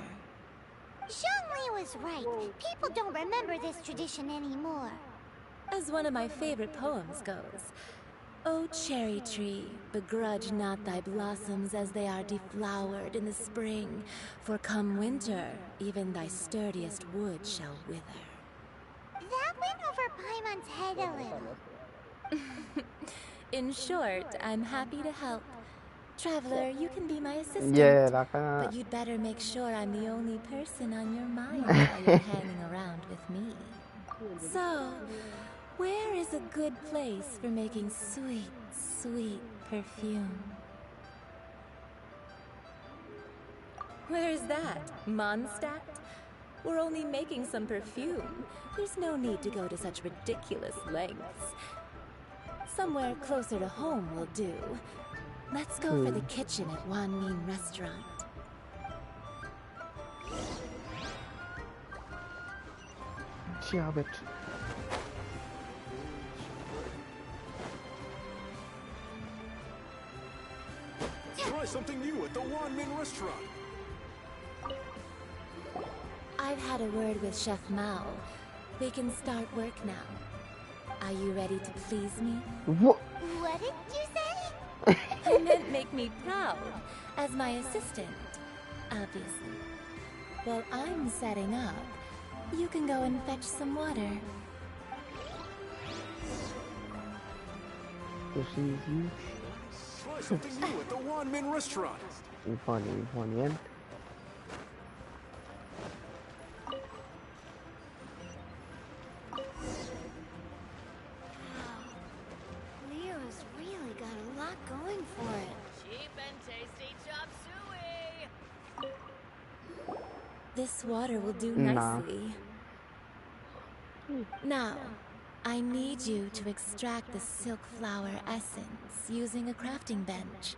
Zhongli was right. People don't remember this tradition anymore. As one of my favorite poems goes, O cherry tree, begrudge not thy blossoms as they are deflowered in the spring, for come winter, even thy sturdiest wood shall wither. That went over Paimon's head a little. In short, I'm happy to help. Traveler, you can be my assistant. Yeah, that kind But of. you'd better make sure I'm the only person on your mind while you're hanging around with me. So, where is a good place for making sweet, sweet perfume? Where is that? Mondstadt? We're only making some perfume. There's no need to go to such ridiculous lengths. Somewhere closer to home will do. Let's go for the kitchen at Wan Min Restaurant. Yeah, but. Try something new at the Wan Min Restaurant. I've had a word with Chef Mao. We can start work now. Are you ready to please me? What? What did you say? I meant make me proud, as my assistant, obviously. While I'm setting up, you can go and fetch some water. So she's you. Try something new at the Wan Min Restaurant. Funny, yeah. Leo's really got a lot going for it. Cheap and tasty chop suey. This water will do Nah. nicely. Now, I need you to extract the silk flower essence using a crafting bench.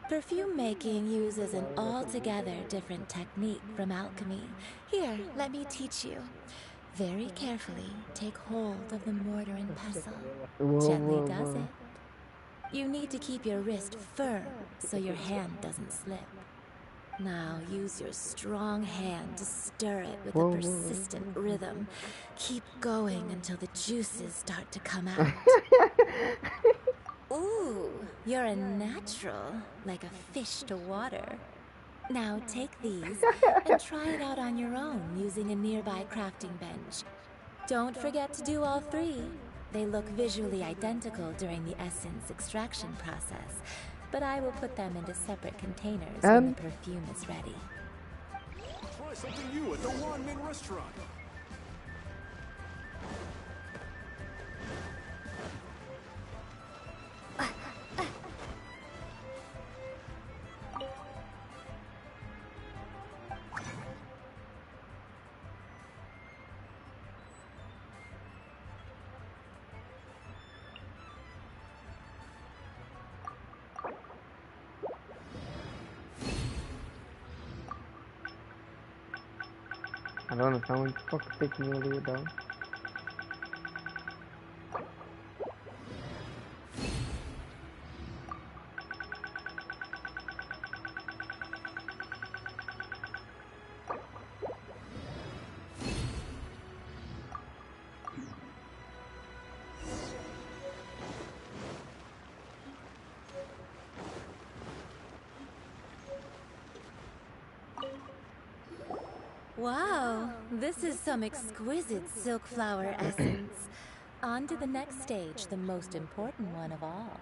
Perfume making uses an altogether different technique from alchemy. Here, let me teach you. Very carefully, take hold of the mortar and pestle. Gently does it. You need to keep your wrist firm so your hand doesn't slip. Now use your strong hand to stir it with a persistent rhythm. Keep going until the juices start to come out. Ooh, you're a natural, like a fish to water. Now take these and try it out on your own using a nearby crafting bench. Don't forget to do all three. They look visually identical during the essence extraction process, but I will put them into separate containers when the perfume is ready. Try something new at the Wan Min Restaurant. I don't know, someone fucking take me all the way down. Wow, this is some exquisite silk flower essence. On to the next stage, the most important one of all.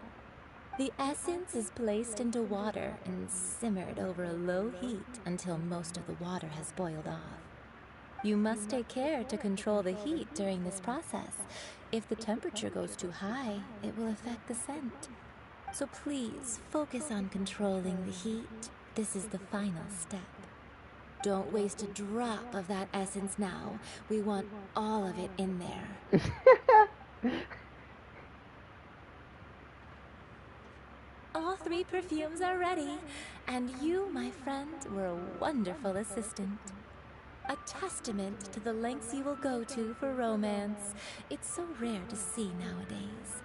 The essence is placed into water and simmered over a low heat until most of the water has boiled off. You must take care to control the heat during this process. If the temperature goes too high, it will affect the scent. So please focus on controlling the heat. This is the final step. Don't waste a drop of that essence now. We want all of it in there. All three perfumes are ready, and you, my friend, were a wonderful assistant. A testament to the lengths you will go to for romance. It's so rare to see nowadays.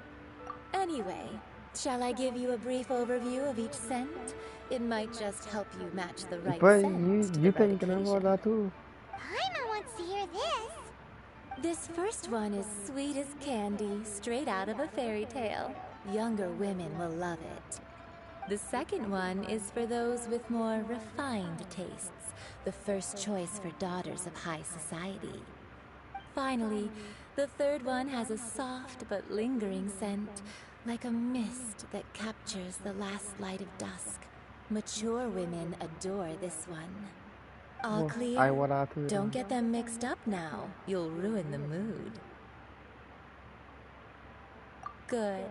Anyway, shall I give you a brief overview of each scent? It might just help you match the right But scent to you the right can about occasion. that too. Paimon wants to hear this. This first one is sweet as candy, straight out of a fairy tale. Younger women will love it. The second one is for those with more refined tastes, the first choice for daughters of high society. Finally, the third one has a soft but lingering scent, like a mist that captures the last light of dusk. Mature women adore this one. All Well, clear? I would have to. Don't get them mixed up now. You'll ruin the mood. Good.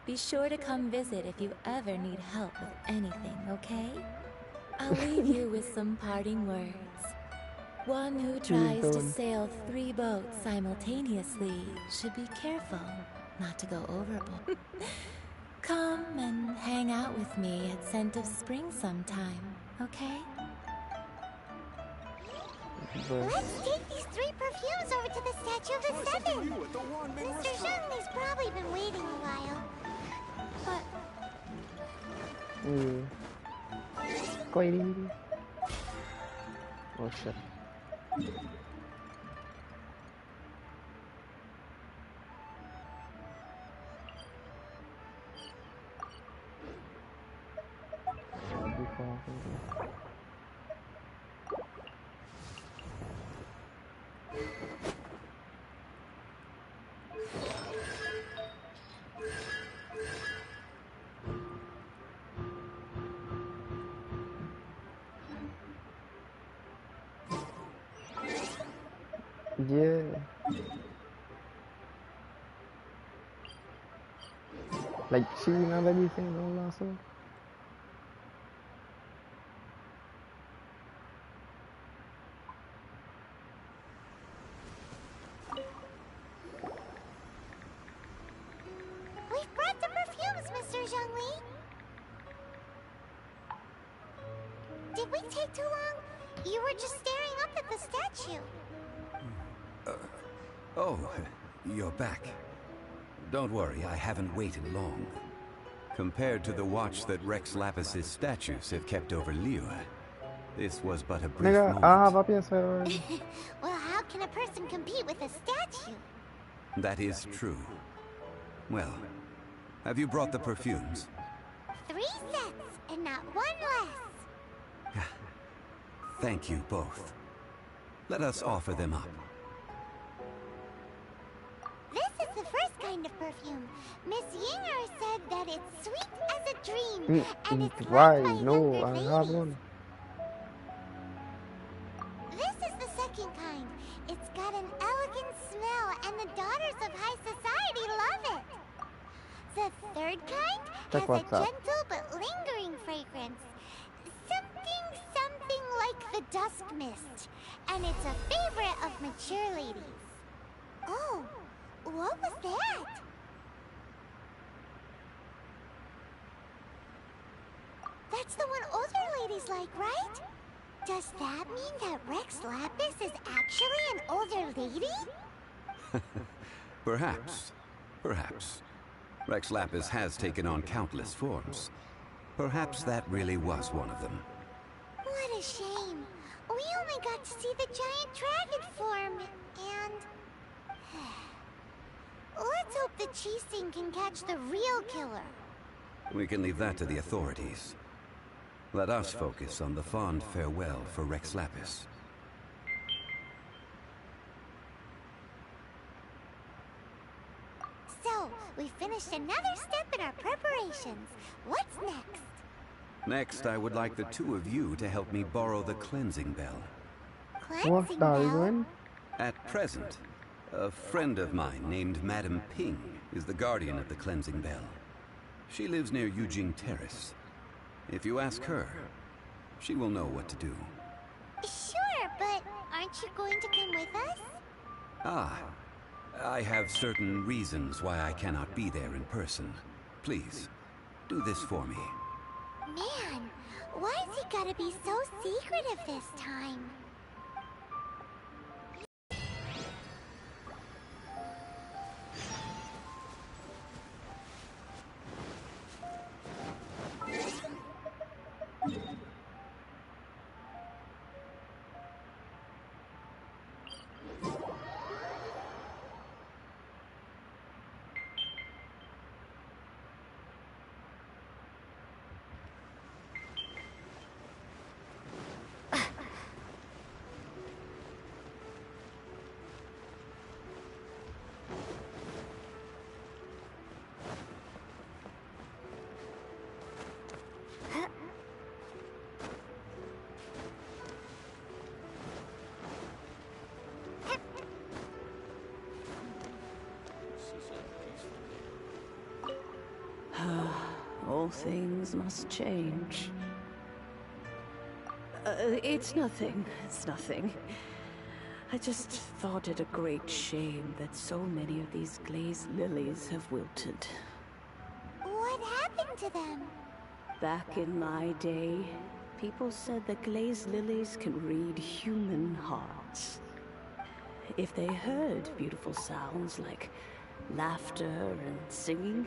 Be sure to come visit if you ever need help with anything, okay? I'll leave you with some parting words. One who tries to sail 3 boats simultaneously should be careful not to go overboard. Come and hang out with me at Scent of Spring sometime, okay? Let's take these 3 perfumes over to the Statue of the Seven. Mr. Zhongli's probably been waiting a while. But... Quite easy. Oh shit. Yeah. Like she remember anything on last one? We've brought the perfumes, Mr. Zhongli. Did we take too long? You were just staring up at the statue. Oh, you're back. Don't worry, I haven't waited long. Compared to the watch that Rex Lapis's statues have kept over Liyue, this was but a brief moment. Well, how can a person compete with a statue? That is true. Well, have you brought the perfumes? 3 sets, and not 1 less. Thank you both. Let us offer them up. This is the first kind of perfume. Miss Yinger said that it's sweet as a dream, and it's right, loved by no, younger I ladies. have one. This is the second kind. It's got an elegant smell, and the daughters of high society love it. The third kind has a gentle but lingering fragrance. Something like the dusk mist. And it's a favorite of mature ladies. Oh, what was that? That's the one older ladies like, right? Does that mean that Rex Lapis is actually an older lady? Perhaps. Perhaps. Rex Lapis has taken on countless forms. Perhaps that really was one of them. What a shame. We only got to see the giant dragon form, and... Let's hope the Chi-Sing can catch the real killer. We can leave that to the authorities. Let us focus on the fond farewell for Rex Lapis. So, we finished another step in our preparations. What's next? Next, I would like the 2 of you to help me borrow the cleansing bell. Cleansing bell? At present, a friend of mine named Madame Ping is the guardian of the cleansing bell. She lives near Yujing Terrace. If you ask her, she will know what to do. Sure, but aren't you going to come with us? Ah, I have certain reasons why I cannot be there in person. Please, do this for me. Man, why's he gotta be so secretive this time? things must change. It's nothing. It's nothing. I just thought it a great shame that so many of these glazed lilies have wilted. What happened to them? Back in my day, people said that glazed lilies can read human hearts. If they heard beautiful sounds like laughter and singing,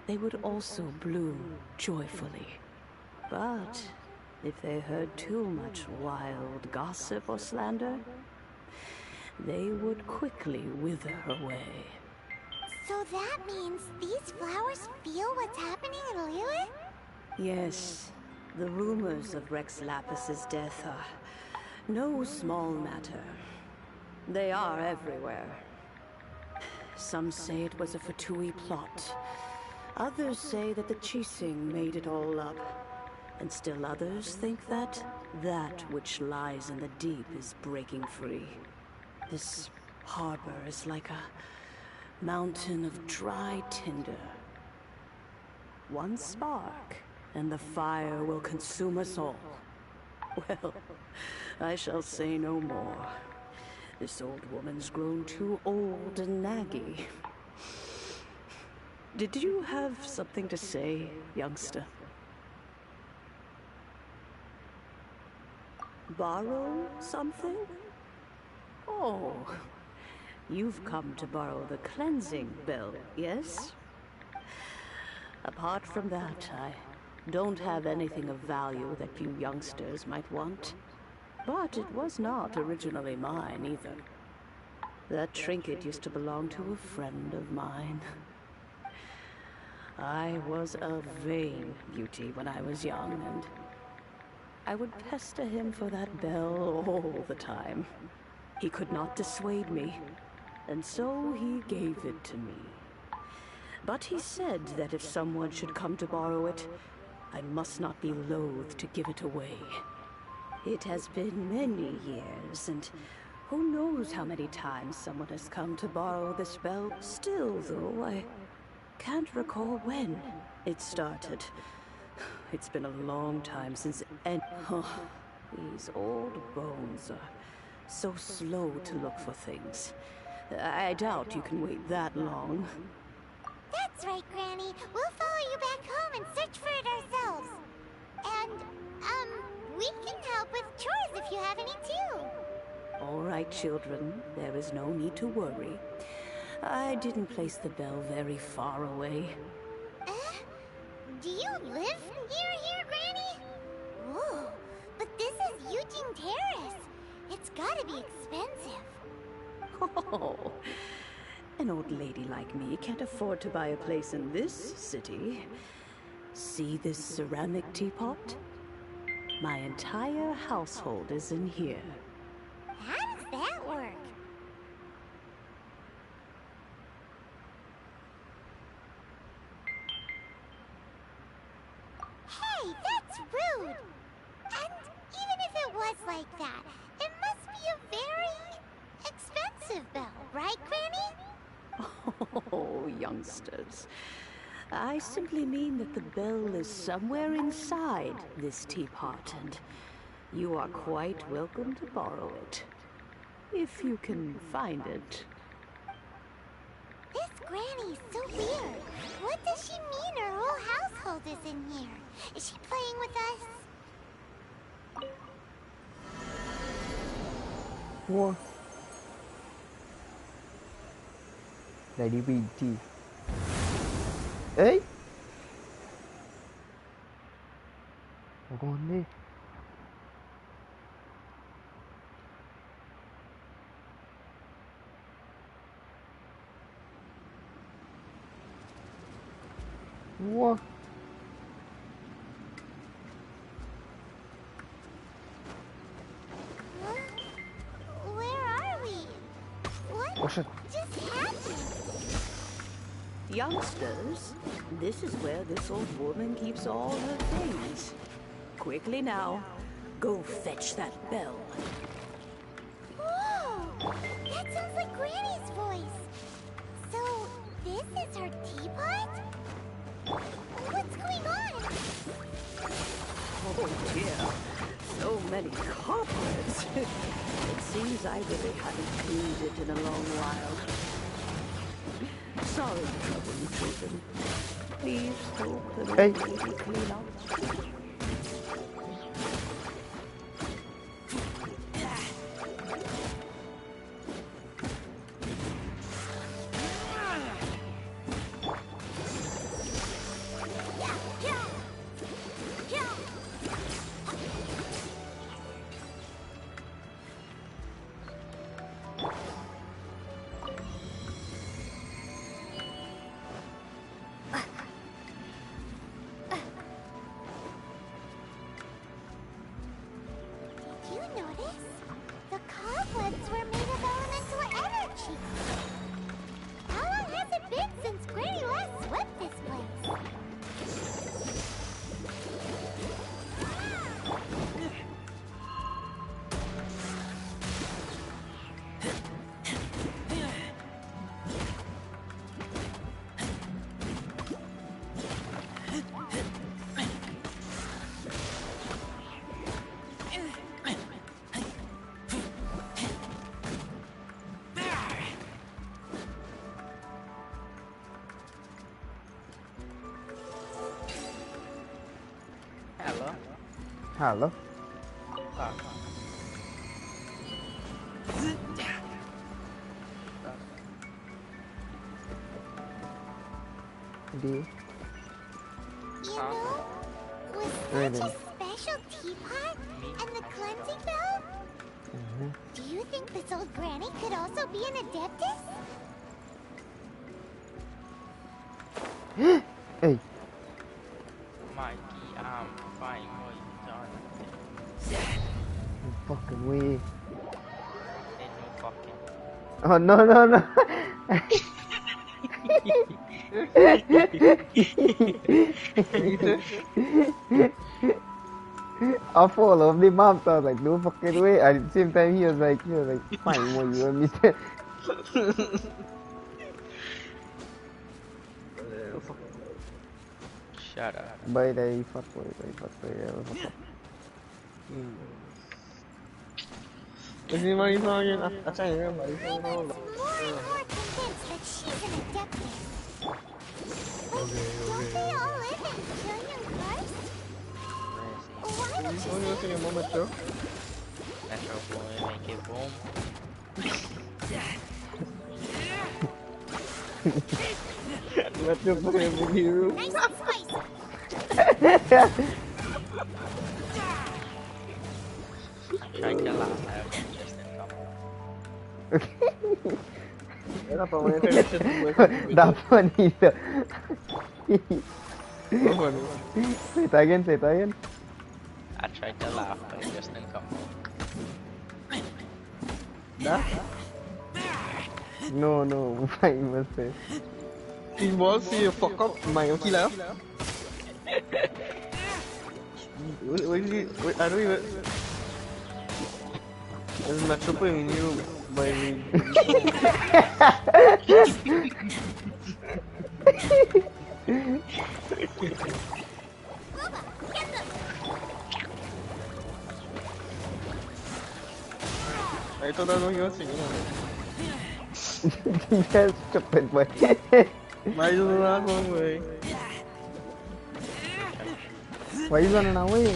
they would also bloom joyfully. But if they heard too much wild gossip or slander, they would quickly wither away. So that means these flowers feel what's happening in Lilith? Yes, the rumors of Rex Lapis's death are no small matter. They are everywhere. Some say it was a Fatui plot. Others say that the Chising made it all up. And still others think that that which lies in the deep is breaking free. This harbor is like a mountain of dry tinder. One spark, and the fire will consume us all. Well, I shall say no more. This old woman's grown too old and naggy. Did you have something to say, youngster? Borrow something? Oh, you've come to borrow the cleansing bell, yes? Apart from that, I don't have anything of value that you youngsters might want. But it was not originally mine, either. That trinket used to belong to a friend of mine. I was a vain beauty when I was young, and I would pester him for that bell all the time. He could not dissuade me, and so he gave it to me. But he said that if someone should come to borrow it, I must not be loath to give it away. It has been many years, and who knows how many times someone has come to borrow this bell. Still, though, I can't recall when it started. It's been a long time since these old bones are so slow to look for things. I doubt you can wait that long. That's right, Granny. We'll follow you back home and search for it ourselves. And, we can help with chores if you have any too. All right, children. There is no need to worry. I didn't place the bell very far away. Do you live near here, Granny? Whoa, but this is Eugene Terrace. It's gotta be expensive. Oh, an old lady like me can't afford to buy a place in this city. See this ceramic teapot? My entire household is in here. How does that work? Hey, that's rude! And even if it was like that, it must be a very expensive bell, right, Granny? Oh, youngsters. I simply mean that the bell is somewhere inside this teapot, and you are quite welcome to borrow it. If you can find it. This Granny's so weird. What does she mean her whole household is in here? Is she playing with us? What? Lady BT. Hey? Go on there. What? Where are we? What What's it? just happened? Youngsters, this is where this old woman keeps all her things. Quickly now, go fetch that bell. Whoa! That sounds like Granny's voice. So, this is her teapot? What's going Oh dear, so many cobwebs. It seems I really haven't cleaned it in a long while. Sorry to trouble you, children. Please hope that Hey. all will be clean up. Did you notice? The cobwebs were made of elemental energy. How long has it been since Granny last swept this place? Hello. Hello. D. You know, with Really? such a special teapot and the cleansing bell, do you think this old granny could also be an adeptus? Hey. Mikey, I'm fine. What you doing? No fucking way. Ain't no fucking. Oh no no no. I fall off the mom, so I was like, no fucking way. And at the same time, he was like, fine, what you want me to? Shut up. Bye, day, fuck boy, fuck boy, fuck up. Is he my again? I can't remember. I'm more and more convinced that she's an adeptus. But don't they all live in Killian Karst? Why did you say Metro. Metro boy, make it boom. Metro boy, big hero. nice and spicy? Trying to laugh at him, just didn't come. Era para poner ese That's funny, though. No funny. Say it again, say it again. I tried to laugh, but it just didn't come. That? No, I must say. His balls see you fuck up, my killer. Wait, I don't even. There's Metro boy in you, by me. I thought I know you were singing. That's stupid, boy. Why you not going away? Why you running away?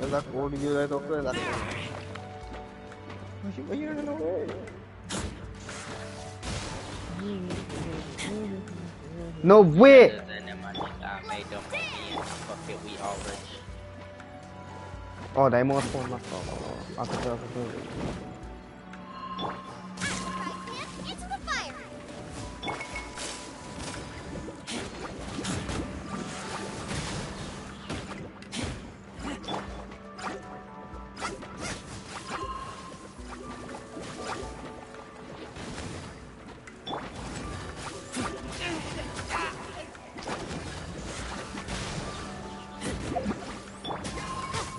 That code you like okay, that why you running away? No way! Other than the money that I made them for me and fuck it, we all rich. Oh, dai mo phone na. Ako. Into the fire!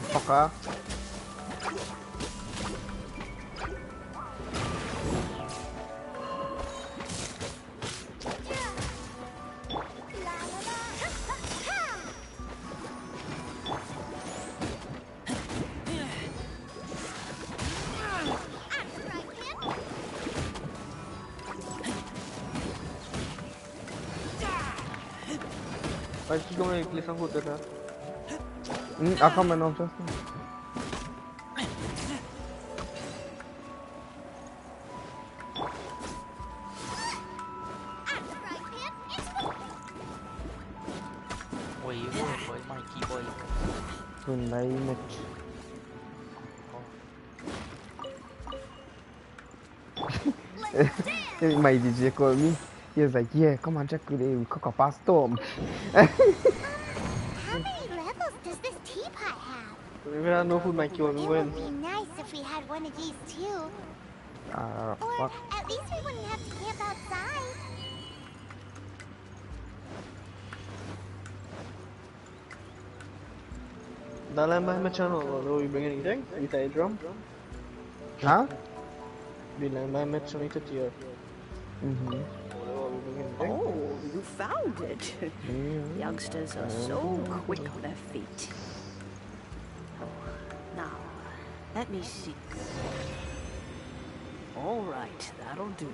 Fucker. Aqui como é que eles são contra, tá? Calma, não, já sei. Mày dizia con me. He was like, yeah, come on, Jack, today we cook up our storm. How many levels does this teapot have? Maybe I know who might kill me It when. would be nice if we had one of these too. Or Fuck. at least we wouldn't have to camp outside. Dalam my channel, although you bring anything? You say a drum? Huh? Bilang my match on it here. Oh, you found it. Youngsters are so quick on their feet. Oh, now, let me see. All right, that'll do.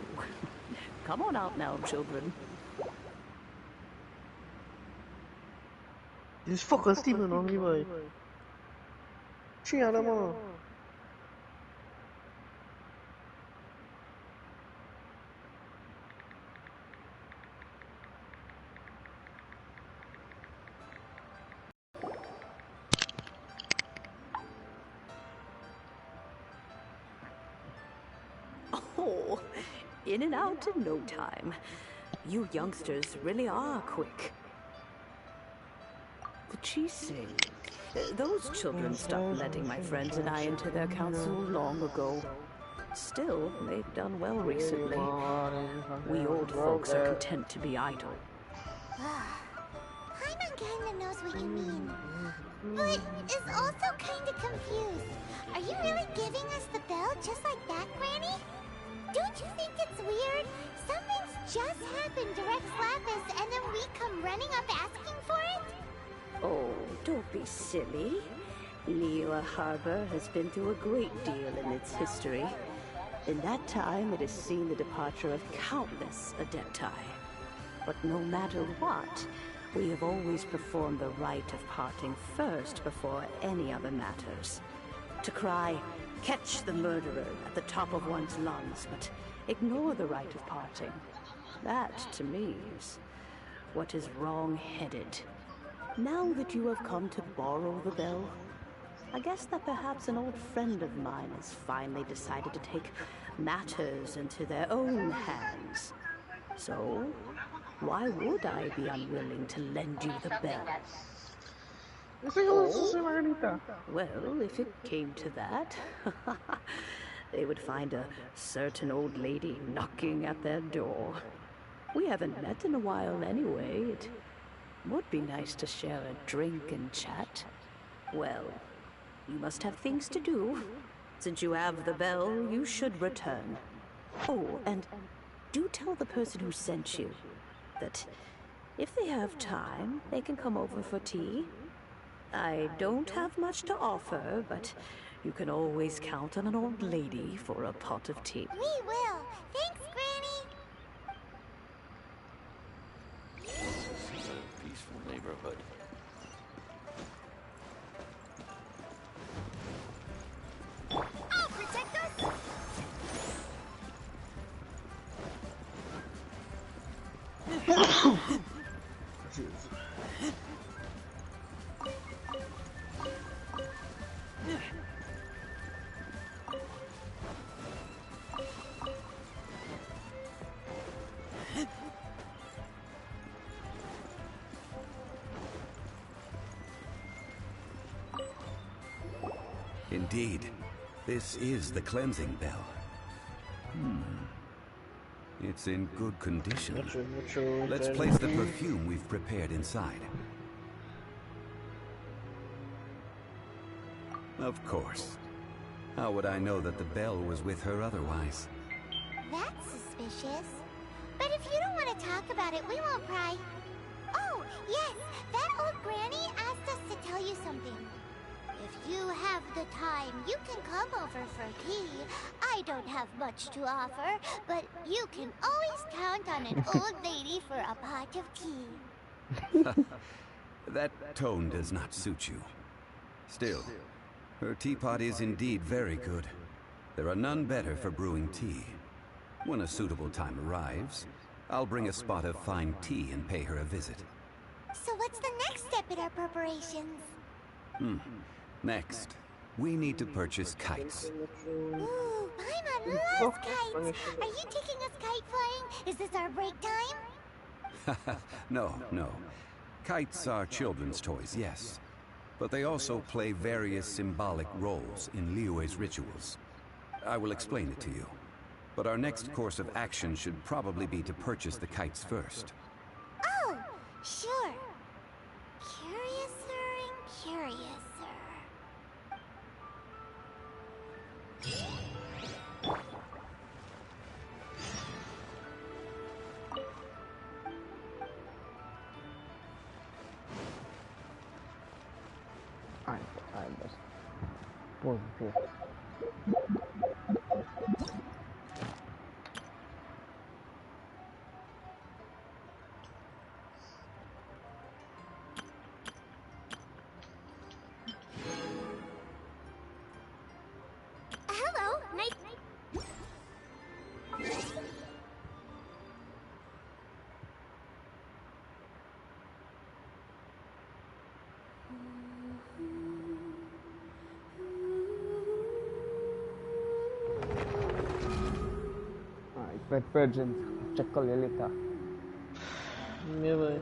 Come on out now, children. This fucker Steven on me, boy. She had him on. Oh, in and out in no time. You youngsters really are quick. The cheese sing. Those children stopped letting my friends and I into their council long ago. Still, they've done well recently. We old folks are content to be idle. Paimon kinda knows what you mean, but is also kinda confused. Are you really giving us the bell just like that, Granny? Don't you think it's weird? Something's just happened to Rex Lapis and then we come running up asking for it? Oh, don't be silly. Liyue Harbor has been through a great deal in its history. In that time, it has seen the departure of countless Adepti. But no matter what, we have always performed the rite of parting first before any other matters. To cry, "Catch the murderer," at the top of one's lungs, but ignore the rite of parting. That, to me, is what is wrong-headed. Now that you have come to borrow the bell, I guess that perhaps an old friend of mine has finally decided to take matters into their own hands. So, why would I be unwilling to lend you the bell? Oh, well, if it came to that, they would find a certain old lady knocking at their door. We haven't met in a while anyway. It would be nice to share a drink and chat. Well, you must have things to do. Since you have the bell, you should return. Oh, and do tell the person who sent you that if they have time, they can come over for tea. I don't have much to offer, but you can always count on an old lady for a pot of tea. We will. Thanks, Granny. This is a peaceful neighborhood. I'll protect us. Indeed, this is the cleansing bell. It's in good condition. Let's place the perfume we've prepared inside. Of course. How would I know that the bell was with her otherwise? That's suspicious. But if you don't want to talk about it, we won't pry. Oh, yes, that old granny asked us to tell you something. If you have the time, you can come over for tea. I don't have much to offer, but you can always count on an old lady for a pot of tea. That tone does not suit you. Still, her teapot is indeed very good. There are none better for brewing tea. When a suitable time arrives, I'll bring a spot of fine tea and pay her a visit. So what's the next step in our preparations? Next, we need to purchase kites. Ooh, Paimon loves kites! Are you taking us kite flying? Is this our break time? No. Kites are children's toys, yes. But they also play various symbolic roles in Liyue's rituals. I will explain it to you. But our next course of action should probably be to purchase the kites first. Oh, sure. Curiouser and curiouser. Alright, best. Pause here. Hello, nice. Alright, Pet Virgins. Check call you later. Never.